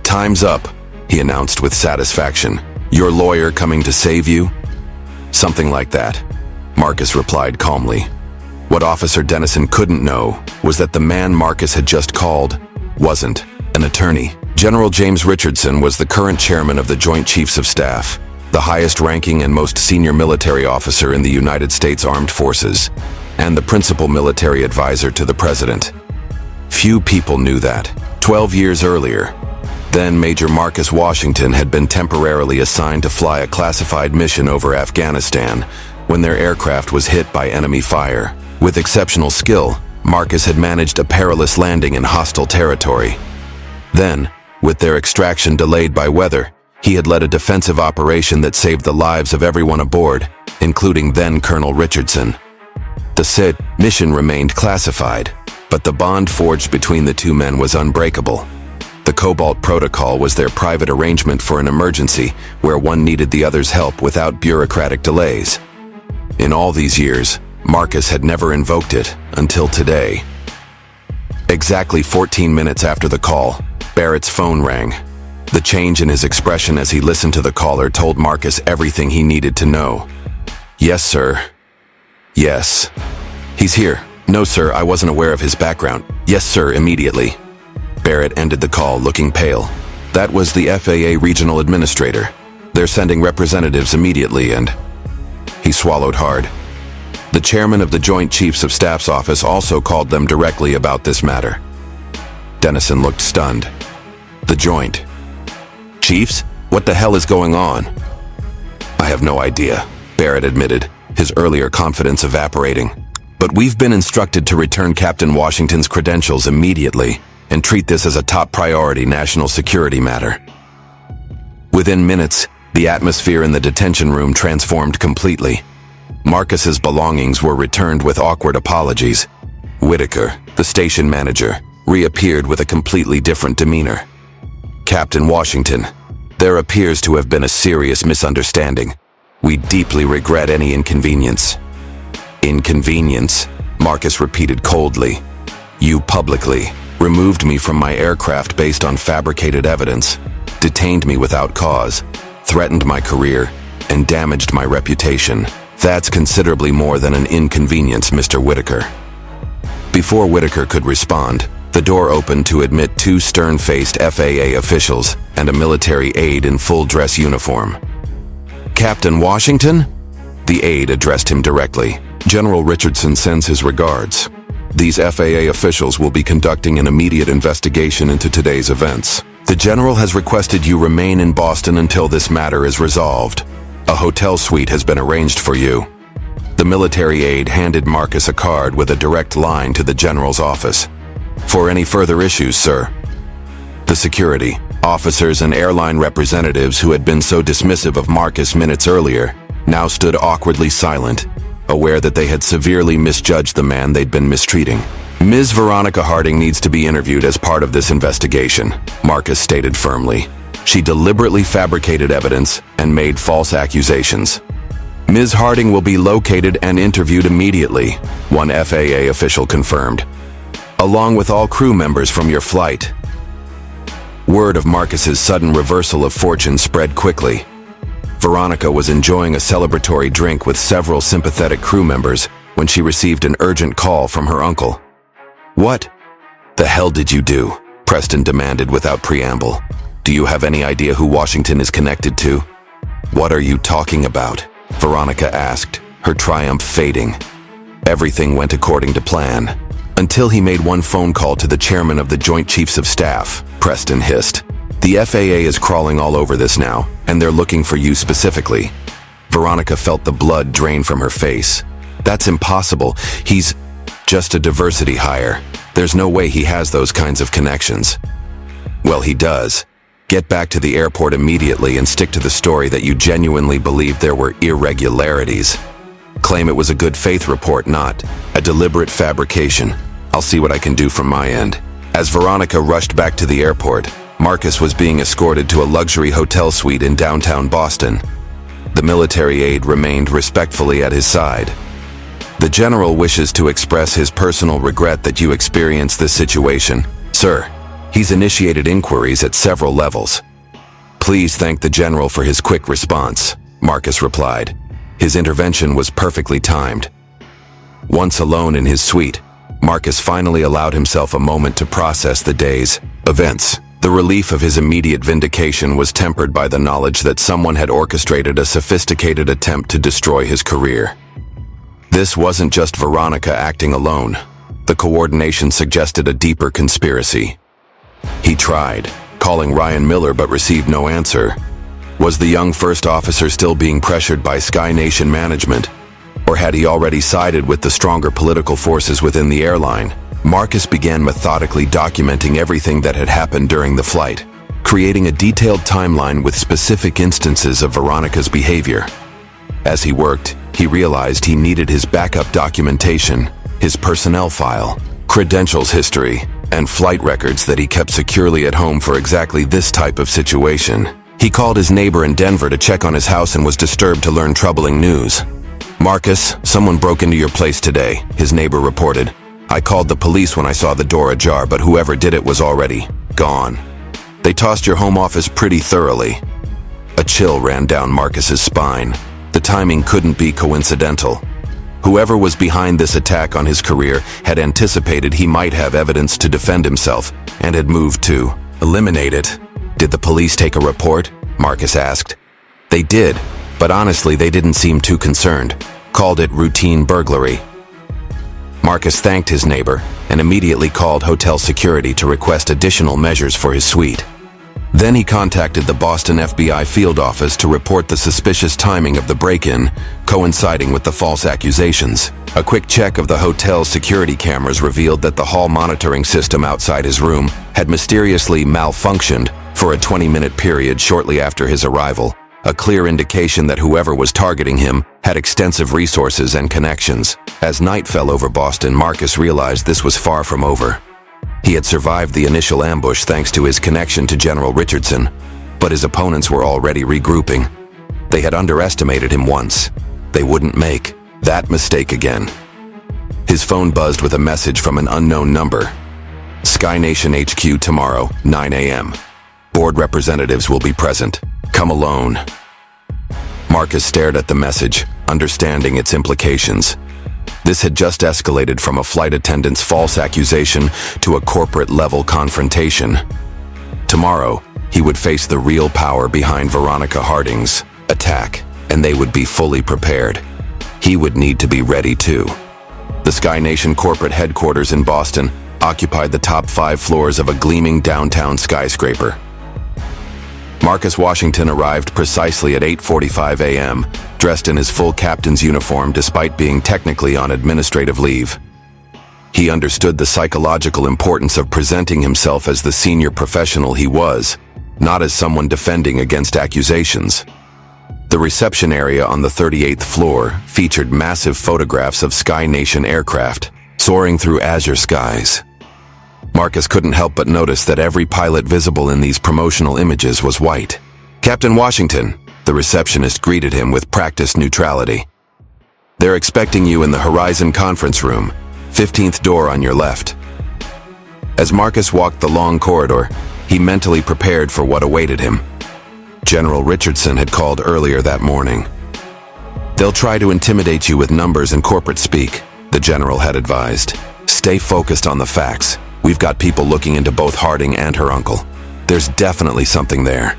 "Time's up," he announced with satisfaction. "Your lawyer coming to save you?" "Something like that," Marcus replied calmly. What Officer Dennison couldn't know was that the man Marcus had just called wasn't an attorney. General James Richardson was the current chairman of the Joint Chiefs of Staff, the highest-ranking and most senior military officer in the United States Armed Forces, and the principal military advisor to the president. Few people knew that. 12 years earlier, then Major Marcus Washington had been temporarily assigned to fly a classified mission over Afghanistan when their aircraft was hit by enemy fire. With exceptional skill, Marcus had managed a perilous landing in hostile territory. Then, with their extraction delayed by weather, he had led a defensive operation that saved the lives of everyone aboard, including then Colonel Richardson. The said mission remained classified, but the bond forged between the two men was unbreakable. The Cobalt Protocol was their private arrangement for an emergency where one needed the other's help without bureaucratic delays. In all these years, Marcus had never invoked it until today. Exactly 14 minutes after the call, Barrett's phone rang. The change in his expression as he listened to the caller told Marcus everything he needed to know. "Yes, sir." "Yes." "He's here." "No, sir, I wasn't aware of his background." "Yes, sir, immediately." Barrett ended the call looking pale. "That was the FAA regional administrator. They're sending representatives immediately and..." He swallowed hard. The chairman of the Joint Chiefs of Staff's office also called them directly about this matter. Dennison looked stunned. "The Joint Chiefs? What the hell is going on?" I have no idea, Barrett admitted, his earlier confidence evaporating. But we've been instructed to return Captain Washington's credentials immediately and treat this as a top priority national security matter. Within minutes, the atmosphere in the detention room transformed completely. Marcus's belongings were returned with awkward apologies. Whitaker, the station manager, reappeared with a completely different demeanor. Captain Washington, there appears to have been a serious misunderstanding. We deeply regret any inconvenience. Inconvenience, Marcus repeated coldly. You publicly removed me from my aircraft based on fabricated evidence, detained me without cause, threatened my career, and damaged my reputation. That's considerably more than an inconvenience, Mr. Whitaker. Before Whitaker could respond, the door opened to admit two stern-faced FAA officials and a military aide in full-dress uniform. Captain Washington? The aide addressed him directly. General Richardson sends his regards. These FAA officials will be conducting an immediate investigation into today's events. The general has requested you remain in Boston until this matter is resolved. A hotel suite has been arranged for you. The military aide handed Marcus a card with a direct line to the general's office. For any further issues, sir. The security, officers and airline representatives who had been so dismissive of Marcus minutes earlier now stood awkwardly silent, aware that they had severely misjudged the man they'd been mistreating. Ms. Veronica Harding needs to be interviewed as part of this investigation, Marcus stated firmly. She deliberately fabricated evidence and made false accusations. Ms. Harding will be located and interviewed immediately, one FAA official confirmed, along with all crew members from your flight. Word of Marcus's sudden reversal of fortune spread quickly. Veronica was enjoying a celebratory drink with several sympathetic crew members when she received an urgent call from her uncle. What the hell did you do? Preston demanded without preamble. Do you have any idea who Washington is connected to? What are you talking about? Veronica asked, her triumph fading. Everything went according to plan. Until he made one phone call to the chairman of the Joint Chiefs of Staff, Preston hissed. The FAA is crawling all over this now, and they're looking for you specifically. Veronica felt the blood drain from her face. That's impossible. He's just a diversity hire. There's no way he has those kinds of connections. Well, he does. Get back to the airport immediately and stick to the story that you genuinely believed there were irregularities. Claim it was a good faith report, not a deliberate fabrication. I'll see what I can do from my end. As Veronica rushed back to the airport, Marcus was being escorted to a luxury hotel suite in downtown Boston. The military aide remained respectfully at his side. The general wishes to express his personal regret that you experienced this situation, sir. He's initiated inquiries at several levels. Please thank the general for his quick response, Marcus replied. His intervention was perfectly timed. Once alone in his suite, Marcus finally allowed himself a moment to process the day's events. The relief of his immediate vindication was tempered by the knowledge that someone had orchestrated a sophisticated attempt to destroy his career. This wasn't just Veronica acting alone. The coordination suggested a deeper conspiracy. He tried, calling Ryan Miller but received no answer. Was the young first officer still being pressured by Sky Nation management? Or had he already sided with the stronger political forces within the airline? Marcus began methodically documenting everything that had happened during the flight, creating a detailed timeline with specific instances of Veronica's behavior. As he worked, he realized he needed his backup documentation, his personnel file, credentials history, and flight records that he kept securely at home for exactly this type of situation. He called his neighbor in Denver to check on his house and was disturbed to learn troubling news. Marcus, someone broke into your place today, his neighbor reported. I called the police when I saw the door ajar, but whoever did it was already gone. They tossed your home office pretty thoroughly. A chill ran down Marcus's spine. The timing couldn't be coincidental. Whoever was behind this attack on his career had anticipated he might have evidence to defend himself and had moved to eliminate it. Did the police take a report? Marcus asked. They did, but honestly they didn't seem too concerned. Called it routine burglary. Marcus thanked his neighbor and immediately called hotel security to request additional measures for his suite. Then he contacted the Boston FBI field office to report the suspicious timing of the break-in, coinciding with the false accusations. A quick check of the hotel's security cameras revealed that the hall monitoring system outside his room had mysteriously malfunctioned for a 20-minute period shortly after his arrival, a clear indication that whoever was targeting him had extensive resources and connections. As night fell over Boston, Marcus realized this was far from over. He had survived the initial ambush thanks to his connection to General Richardson, but his opponents were already regrouping. They had underestimated him once. They wouldn't make that mistake again. His phone buzzed with a message from an unknown number. Sky Nation HQ tomorrow, 9 a.m. Board representatives will be present. Come alone. Marcus stared at the message, understanding its implications. This had just escalated from a flight attendant's false accusation to a corporate-level confrontation. Tomorrow, he would face the real power behind Veronica Harding's attack, and they would be fully prepared. He would need to be ready too. The Sky Nation corporate headquarters in Boston occupied the top 5 floors of a gleaming downtown skyscraper. Marcus Washington arrived precisely at 8:45 a.m., dressed in his full captain's uniform despite being technically on administrative leave. He understood the psychological importance of presenting himself as the senior professional he was, not as someone defending against accusations. The reception area on the 38th floor featured massive photographs of Sky Nation aircraft soaring through azure skies. Marcus couldn't help but notice that every pilot visible in these promotional images was white. "Captain Washington," the receptionist greeted him with practiced neutrality. "They're expecting you in the Horizon conference room, 15th door on your left." As Marcus walked the long corridor, he mentally prepared for what awaited him. General Richardson had called earlier that morning. "They'll try to intimidate you with numbers and corporate speak," the general had advised. "Stay focused on the facts. We've got people looking into both Harding and her uncle. There's definitely something there."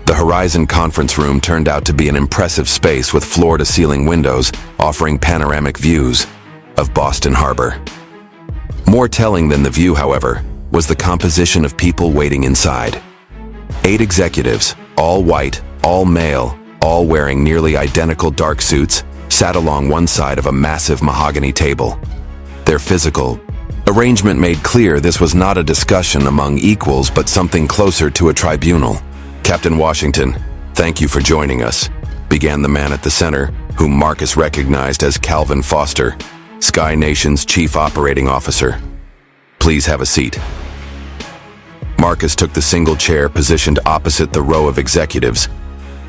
The Horizon conference room turned out to be an impressive space with floor-to-ceiling windows offering panoramic views of Boston Harbor. More telling than the view, however, was the composition of people waiting inside. 8 executives, all white, all male, all wearing nearly identical dark suits, sat along one side of a massive mahogany table. Their physical arrangement made clear this was not a discussion among equals but something closer to a tribunal. "Captain Washington, thank you for joining us," began the man at the center, whom Marcus recognized as Calvin Foster, Sky Nation's chief operating officer. "Please have a seat." Marcus took the single chair positioned opposite the row of executives,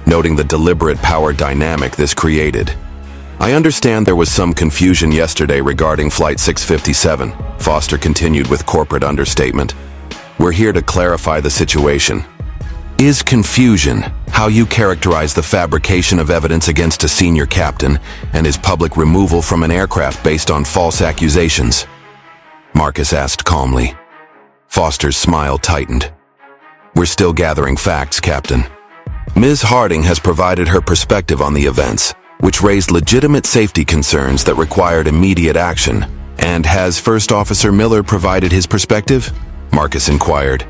noting the deliberate power dynamic this created. "I understand there was some confusion yesterday regarding Flight 657, Foster continued with corporate understatement. "We're here to clarify the situation." "Is confusion how you characterize the fabrication of evidence against a senior captain and his public removal from an aircraft based on false accusations?" Marcus asked calmly. Foster's smile tightened. "We're still gathering facts, Captain. Ms. Harding has provided her perspective on the events, which raised legitimate safety concerns that required immediate action. And has First Officer Miller provided his perspective?" Marcus inquired.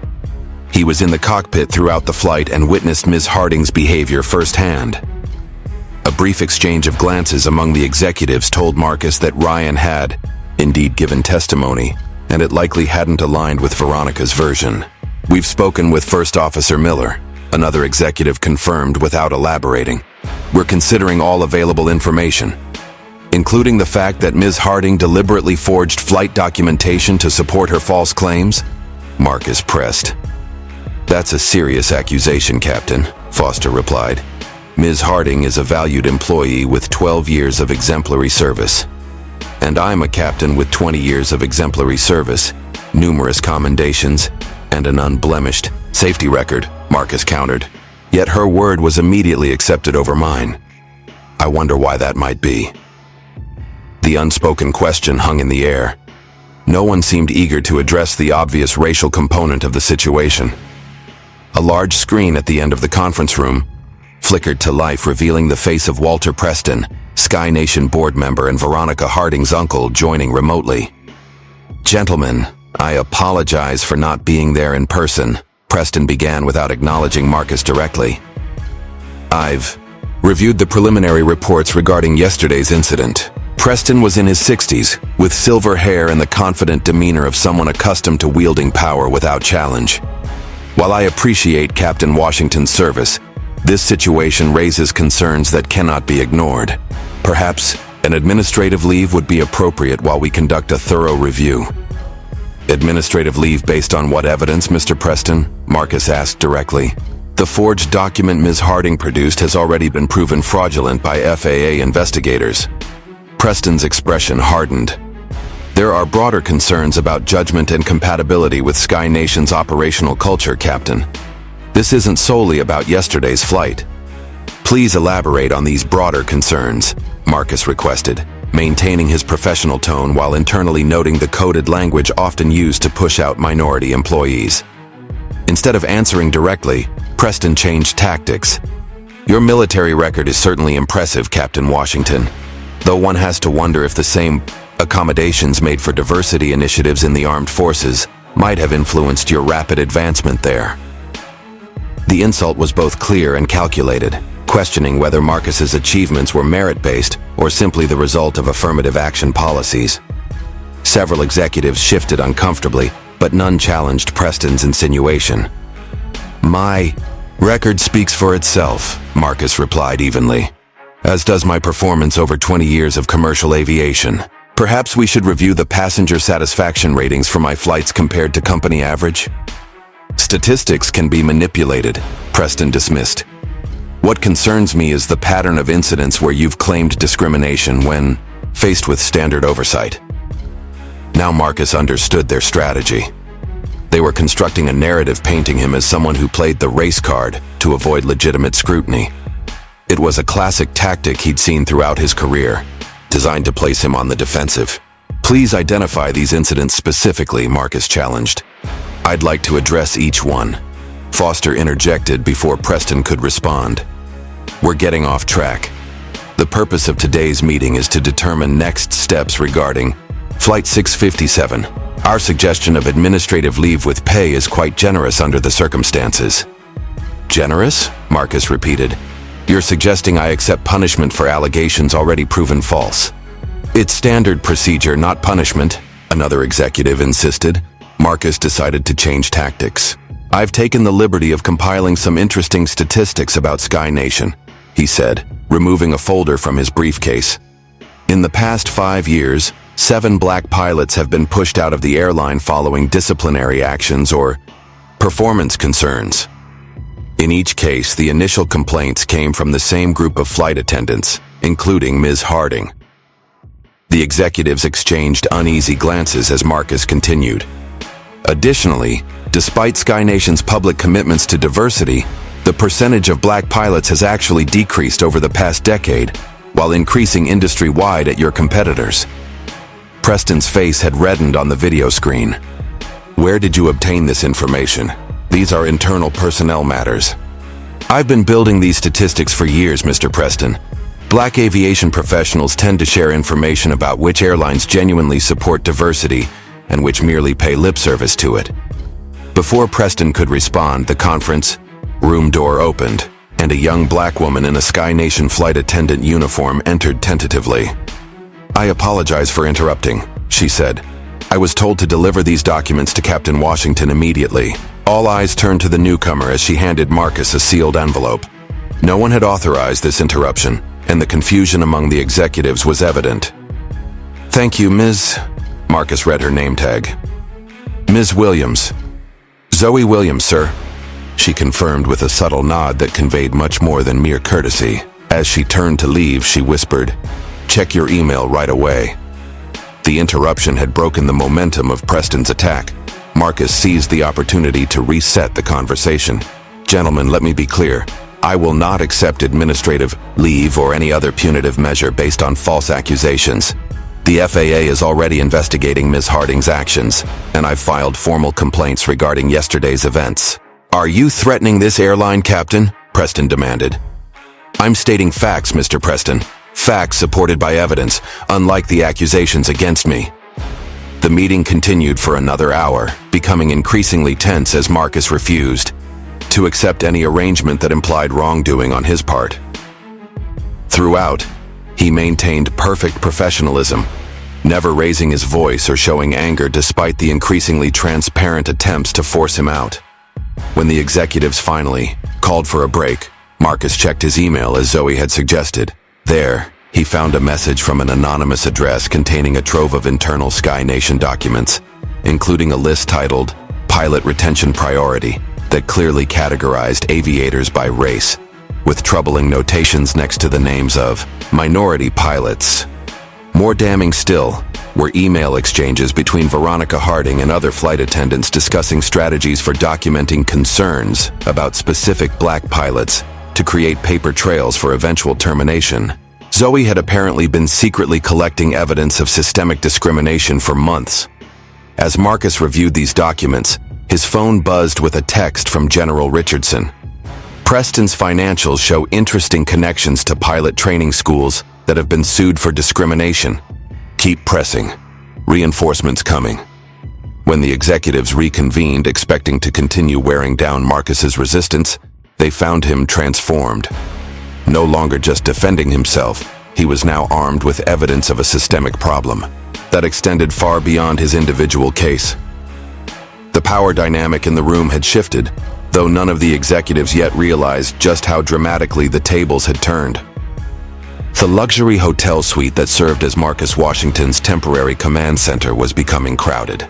He was in the cockpit throughout the flight and witnessed Ms. Harding's behavior firsthand. A brief exchange of glances among the executives told Marcus that Ryan had indeed given testimony, and it likely hadn't aligned with Veronica's version. "We've spoken with First Officer Miller," another executive confirmed without elaborating. "We're considering all available information, including the fact that Ms. Harding deliberately forged flight documentation to support her false claims," Marcus pressed. "That's a serious accusation, Captain," Foster replied. "Ms. Harding is a valued employee with 12 years of exemplary service. And I'm a captain with 20 years of exemplary service, numerous commendations, and an unblemished safety record," Marcus countered. Yet her word was immediately accepted over mine. I wonder why that might be. The unspoken question hung in the air. No one seemed eager to address the obvious racial component of the situation. A large screen at the end of the conference room flickered to life, revealing the face of Walter Preston, Sky Nation board member and Veronica Harding's uncle, joining remotely. "Gentlemen, I apologize for not being there in person," Preston began without acknowledging Marcus directly. I've reviewed the preliminary reports regarding yesterday's incident. Preston was in his 60s, with silver hair and the confident demeanor of someone accustomed to wielding power without challenge. While I appreciate Captain Washington's service, this situation raises concerns that cannot be ignored. Perhaps an administrative leave would be appropriate while we conduct a thorough review. Administrative leave based on what evidence, Mr. Preston? Marcus asked directly. The forged document Ms. Harding produced has already been proven fraudulent by FAA investigators. Preston's expression hardened. There are broader concerns about judgment and compatibility with Sky Nation's operational culture, Captain. This isn't solely about yesterday's flight. Please elaborate on these broader concerns, Marcus requested, maintaining his professional tone while internally noting the coded language often used to push out minority employees. Instead of answering directly, Preston changed tactics. Your military record is certainly impressive, Captain Washington, though one has to wonder if the same accommodations made for diversity initiatives in the armed forces might have influenced your rapid advancement there. The insult was both clear and calculated, questioning whether Marcus's achievements were merit-based or simply the result of affirmative action policies. Several executives shifted uncomfortably, but none challenged Preston's insinuation. My record speaks for itself, Marcus replied evenly, as does my performance over 20 years of commercial aviation. Perhaps we should review the passenger satisfaction ratings for my flights compared to company average? Statistics can be manipulated, Preston dismissed. What concerns me is the pattern of incidents where you've claimed discrimination when faced with standard oversight. Now Marcus understood their strategy. They were constructing a narrative painting him as someone who played the race card to avoid legitimate scrutiny. It was a classic tactic he'd seen throughout his career, designed to place him on the defensive. Please identify these incidents specifically, Marcus challenged. I'd like to address each one. Foster interjected before Preston could respond. We're getting off track. The purpose of today's meeting is to determine next steps regarding Flight 657. Our suggestion of administrative leave with pay is quite generous under the circumstances. Generous? Marcus repeated. You're suggesting I accept punishment for allegations already proven false. It's standard procedure, not punishment, another executive insisted. Marcus decided to change tactics. I've taken the liberty of compiling some interesting statistics about Sky Nation, he said, removing a folder from his briefcase. In the past 5 years, 7 black pilots have been pushed out of the airline following disciplinary actions or performance concerns. In each case, the initial complaints came from the same group of flight attendants, including Ms. Harding. The executives exchanged uneasy glances as Marcus continued. Additionally, despite Sky Nation's public commitments to diversity, the percentage of black pilots has actually decreased over the past decade, while increasing industry-wide at your competitors. Preston's face had reddened on the video screen. Where did you obtain this information? These are internal personnel matters. I've been building these statistics for years, Mr. Preston. Black aviation professionals tend to share information about which airlines genuinely support diversity and which merely pay lip service to it. Before Preston could respond, the conference room door opened, and a young black woman in a Sky Nation flight attendant uniform entered tentatively. I apologize for interrupting, she said. I was told to deliver these documents to Captain Washington immediately. All eyes turned to the newcomer as she handed Marcus a sealed envelope. No one had authorized this interruption, and the confusion among the executives was evident. Thank you, Ms. Marcus read her name tag. Ms. Williams. Zoe Williams, sir. She confirmed with a subtle nod that conveyed much more than mere courtesy. As she turned to leave, she whispered, "Check your email right away." The interruption had broken the momentum of Preston's attack. Marcus seized the opportunity to reset the conversation. Gentlemen, let me be clear. I will not accept administrative leave or any other punitive measure based on false accusations. The FAA is already investigating Ms. Harding's actions, and I've filed formal complaints regarding yesterday's events. Are you threatening this airline, Captain? Preston demanded. I'm stating facts, Mr. Preston. Facts supported by evidence, unlike the accusations against me. The meeting continued for another hour, becoming increasingly tense as Marcus refused to accept any arrangement that implied wrongdoing on his part. Throughout, he maintained perfect professionalism, never raising his voice or showing anger despite the increasingly transparent attempts to force him out. When the executives finally called for a break, Marcus checked his email as Zoe had suggested. There, he found a message from an anonymous address containing a trove of internal Sky Nation documents, including a list titled Pilot Retention Priority that clearly categorized aviators by race, with troubling notations next to the names of minority pilots. More damning still were email exchanges between Veronica Harding and other flight attendants discussing strategies for documenting concerns about specific black pilots to create paper trails for eventual termination. Zoe had apparently been secretly collecting evidence of systemic discrimination for months. As Marcus reviewed these documents, his phone buzzed with a text from General Richardson. Preston's financials show interesting connections to pilot training schools that have been sued for discrimination. Keep pressing. Reinforcements coming. When the executives reconvened, expecting to continue wearing down Marcus's resistance, they found him transformed. No longer just defending himself, he was now armed with evidence of a systemic problem that extended far beyond his individual case. The power dynamic in the room had shifted, though none of the executives yet realized just how dramatically the tables had turned. The luxury hotel suite that served as Marcus Washington's temporary command center was becoming crowded.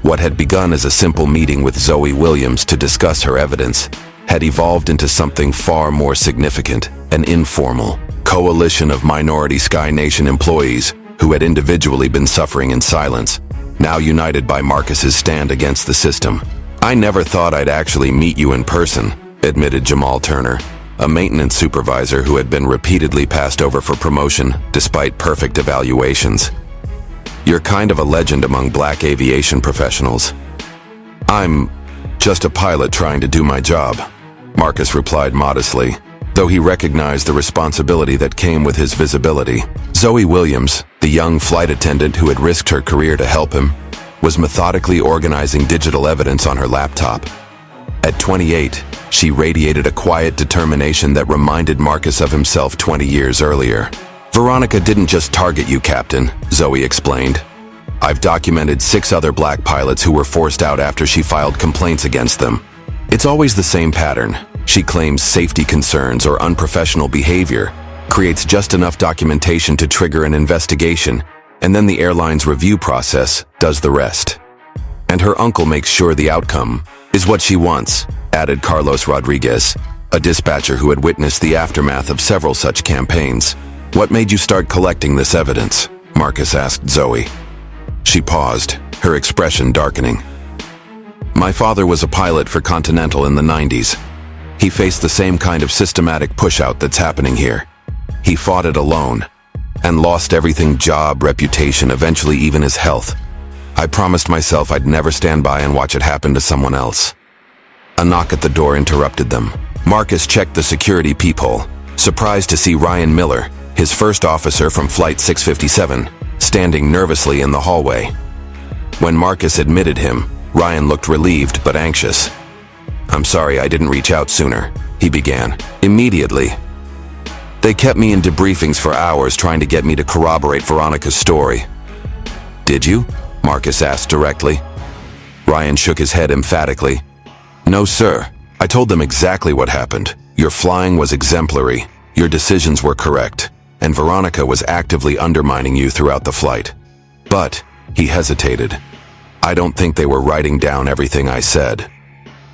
What had begun as a simple meeting with Zoe Williams to discuss her evidence had evolved into something far more significant, an informal coalition of minority Sky Nation employees who had individually been suffering in silence, now united by Marcus's stand against the system. "I never thought I'd actually meet you in person," admitted Jamal Turner, a maintenance supervisor who had been repeatedly passed over for promotion despite perfect evaluations. "You're kind of a legend among black aviation professionals." "I'm just a pilot trying to do my job," Marcus replied modestly, though he recognized the responsibility that came with his visibility. Zoe Williams, the young flight attendant who had risked her career to help him, was methodically organizing digital evidence on her laptop. At 28, she radiated a quiet determination that reminded Marcus of himself 20 years earlier. "Veronica didn't just target you, Captain," Zoe explained. "I've documented 6 other black pilots who were forced out after she filed complaints against them. It's always the same pattern. She claims safety concerns or unprofessional behavior, creates just enough documentation to trigger an investigation, and then the airline's review process does the rest. And her uncle makes sure the outcome is what she wants," added Carlos Rodriguez, a dispatcher who had witnessed the aftermath of several such campaigns. "What made you start collecting this evidence?" Marcus asked Zoe. She paused, her expression darkening. "My father was a pilot for Continental in the 90s. He faced the same kind of systematic push-out that's happening here. He fought it alone, and lost everything: job, reputation, eventually even his health. I promised myself I'd never stand by and watch it happen to someone else." A knock at the door interrupted them. Marcus checked the security peephole, surprised to see Ryan Miller, his first officer from Flight 657, standing nervously in the hallway. When Marcus admitted him, Ryan looked relieved but anxious. "I'm sorry I didn't reach out sooner," he began. "Immediately. They kept me in debriefings for hours trying to get me to corroborate Veronica's story." "Did you?" Marcus asked directly. Ryan shook his head emphatically. "No, sir. I told them exactly what happened. Your flying was exemplary, your decisions were correct, and Veronica was actively undermining you throughout the flight. But," he hesitated, "I don't think they were writing down everything I said."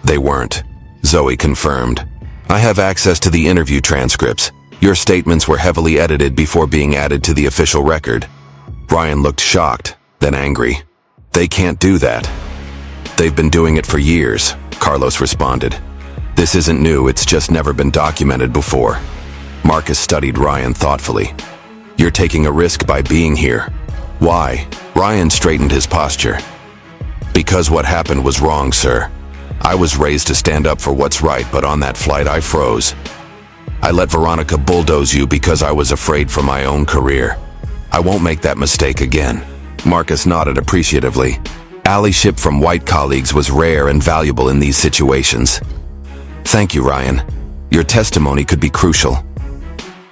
"They weren't," Zoe confirmed. "I have access to the interview transcripts. Your statements were heavily edited before being added to the official record." Ryan looked shocked, then angry. "They can't do that." "They've been doing it for years," Carlos responded. "This isn't new, it's just never been documented before." Marcus studied Ryan thoughtfully. "You're taking a risk by being here." "Why?" Ryan straightened his posture. "Because what happened was wrong, sir. I was raised to stand up for what's right, but on that flight I froze. I let Veronica bulldoze you because I was afraid for my own career. I won't make that mistake again." Marcus nodded appreciatively. Allyship from white colleagues was rare and valuable in these situations. Thank you, Ryan. Your testimony could be crucial.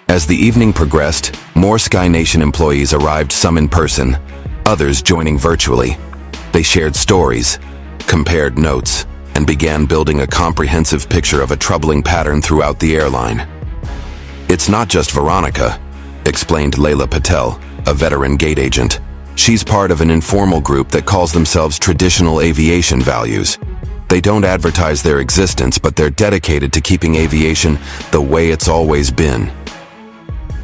As the evening progressed, more Sky Nation employees arrived, some in person, others joining virtually. They shared stories, compared notes, and began building a comprehensive picture of a troubling pattern throughout the airline. It's not just Veronica, explained Layla Patel, a veteran gate agent. She's part of an informal group that calls themselves Traditional Aviation Values. They don't advertise their existence, but they're dedicated to keeping aviation the way it's always been.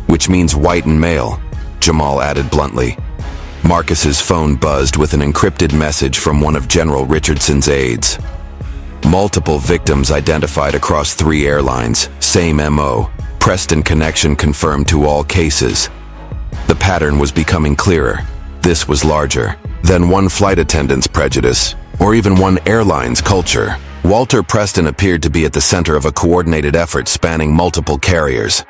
Which means white and male, Jamal added bluntly. Marcus's phone buzzed with an encrypted message from one of General Richardson's aides. Multiple victims identified across 3 airlines, same MO. Preston connection confirmed to all cases. The pattern was becoming clearer. This was larger than one flight attendant's prejudice, or even one airline's culture. Walter Preston appeared to be at the center of a coordinated effort spanning multiple carriers.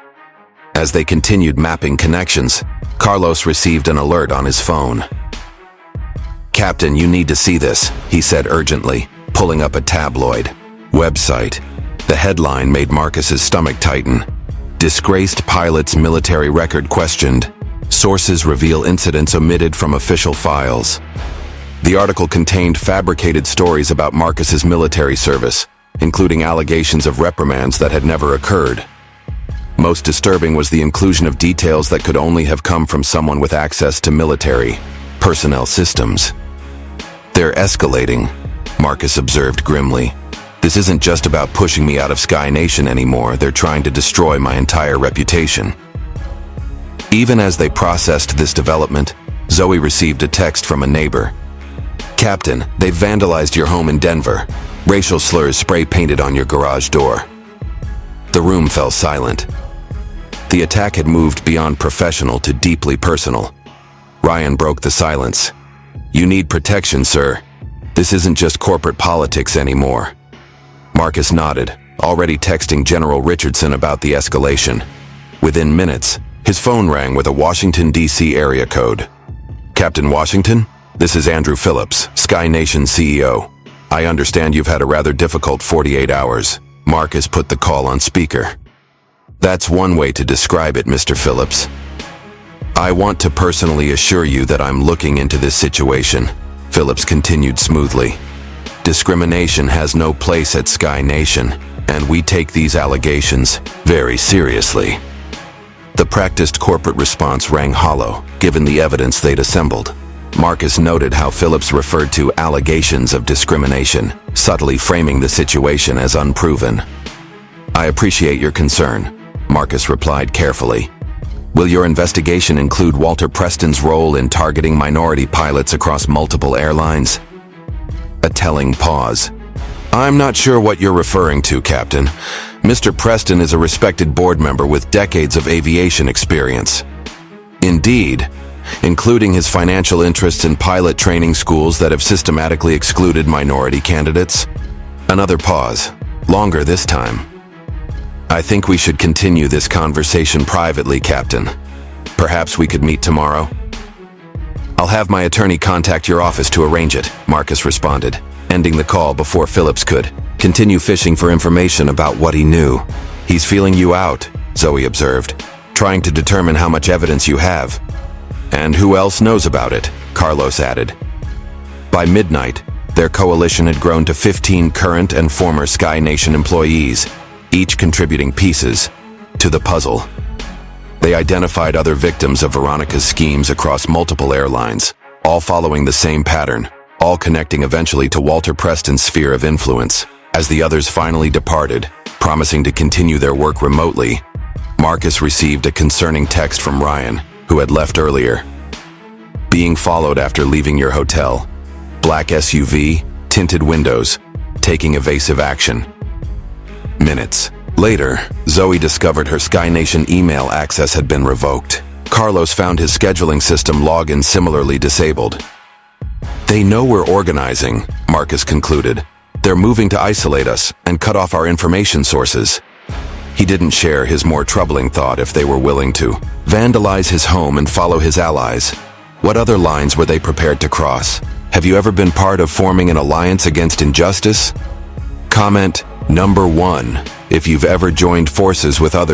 As they continued mapping connections, Carlos received an alert on his phone. "Captain, you need to see this," he said urgently, pulling up a tabloid website. The headline made Marcus's stomach tighten. Disgraced pilot's military record questioned. Sources reveal incidents omitted from official files. The article contained fabricated stories about Marcus's military service, including allegations of reprimands that had never occurred. Most disturbing was the inclusion of details that could only have come from someone with access to military personnel systems. "They're escalating," Marcus observed grimly. "This isn't just about pushing me out of Sky Nation anymore, they're trying to destroy my entire reputation." Even as they processed this development, Zoe received a text from a neighbor. "Captain, they've vandalized your home in Denver. Racial slurs spray-painted on your garage door." The room fell silent. The attack had moved beyond professional to deeply personal. Ryan broke the silence. "You need protection, sir. This isn't just corporate politics anymore." Marcus nodded, already texting General Richardson about the escalation. Within minutes, his phone rang with a Washington, D.C. area code. "Captain Washington, this is Andrew Phillips, Sky Nation CEO. I understand you've had a rather difficult 48 hours. Marcus put the call on speaker. "That's one way to describe it, Mr. Phillips. I want to personally assure you that I'm looking into this situation," Phillips continued smoothly. "Discrimination has no place at Sky Nation, and we take these allegations very seriously." The practiced corporate response rang hollow, given the evidence they'd assembled. Marcus noted how Phillips referred to allegations of discrimination, subtly framing the situation as unproven. "I appreciate your concern," Marcus replied carefully. "Will your investigation include Walter Preston's role in targeting minority pilots across multiple airlines?" A telling pause. "I'm not sure what you're referring to, Captain. Mr. Preston is a respected board member with decades of aviation experience. Indeed, including his financial interests in pilot training schools that have systematically excluded minority candidates." Another pause, longer this time. "I think we should continue this conversation privately, Captain. Perhaps we could meet tomorrow?" "I'll have my attorney contact your office to arrange it," Marcus responded, ending the call before Phillips could continue fishing for information about what he knew. "He's feeling you out," Zoe observed, "trying to determine how much evidence you have." "And who else knows about it?" Carlos added. By midnight, their coalition had grown to 15 current and former Sky Nation employees, each contributing pieces to the puzzle. They identified other victims of Veronica's schemes across multiple airlines, all following the same pattern, all connecting eventually to Walter Preston's sphere of influence. As the others finally departed, promising to continue their work remotely, Marcus received a concerning text from Ryan, who had left earlier. "Being followed after leaving your hotel. Black SUV, tinted windows, taking evasive action." Minutes later, Zoe discovered her Sky Nation email access had been revoked. Carlos found his scheduling system login similarly disabled. "They know we're organizing," Marcus concluded. "They're moving to isolate us and cut off our information sources." He didn't share his more troubling thought: if they were willing to vandalize his home and follow his allies, What other lines were they prepared to cross? Have you ever been part of forming an alliance against injustice? Comment number 1 if you've ever joined forces with others.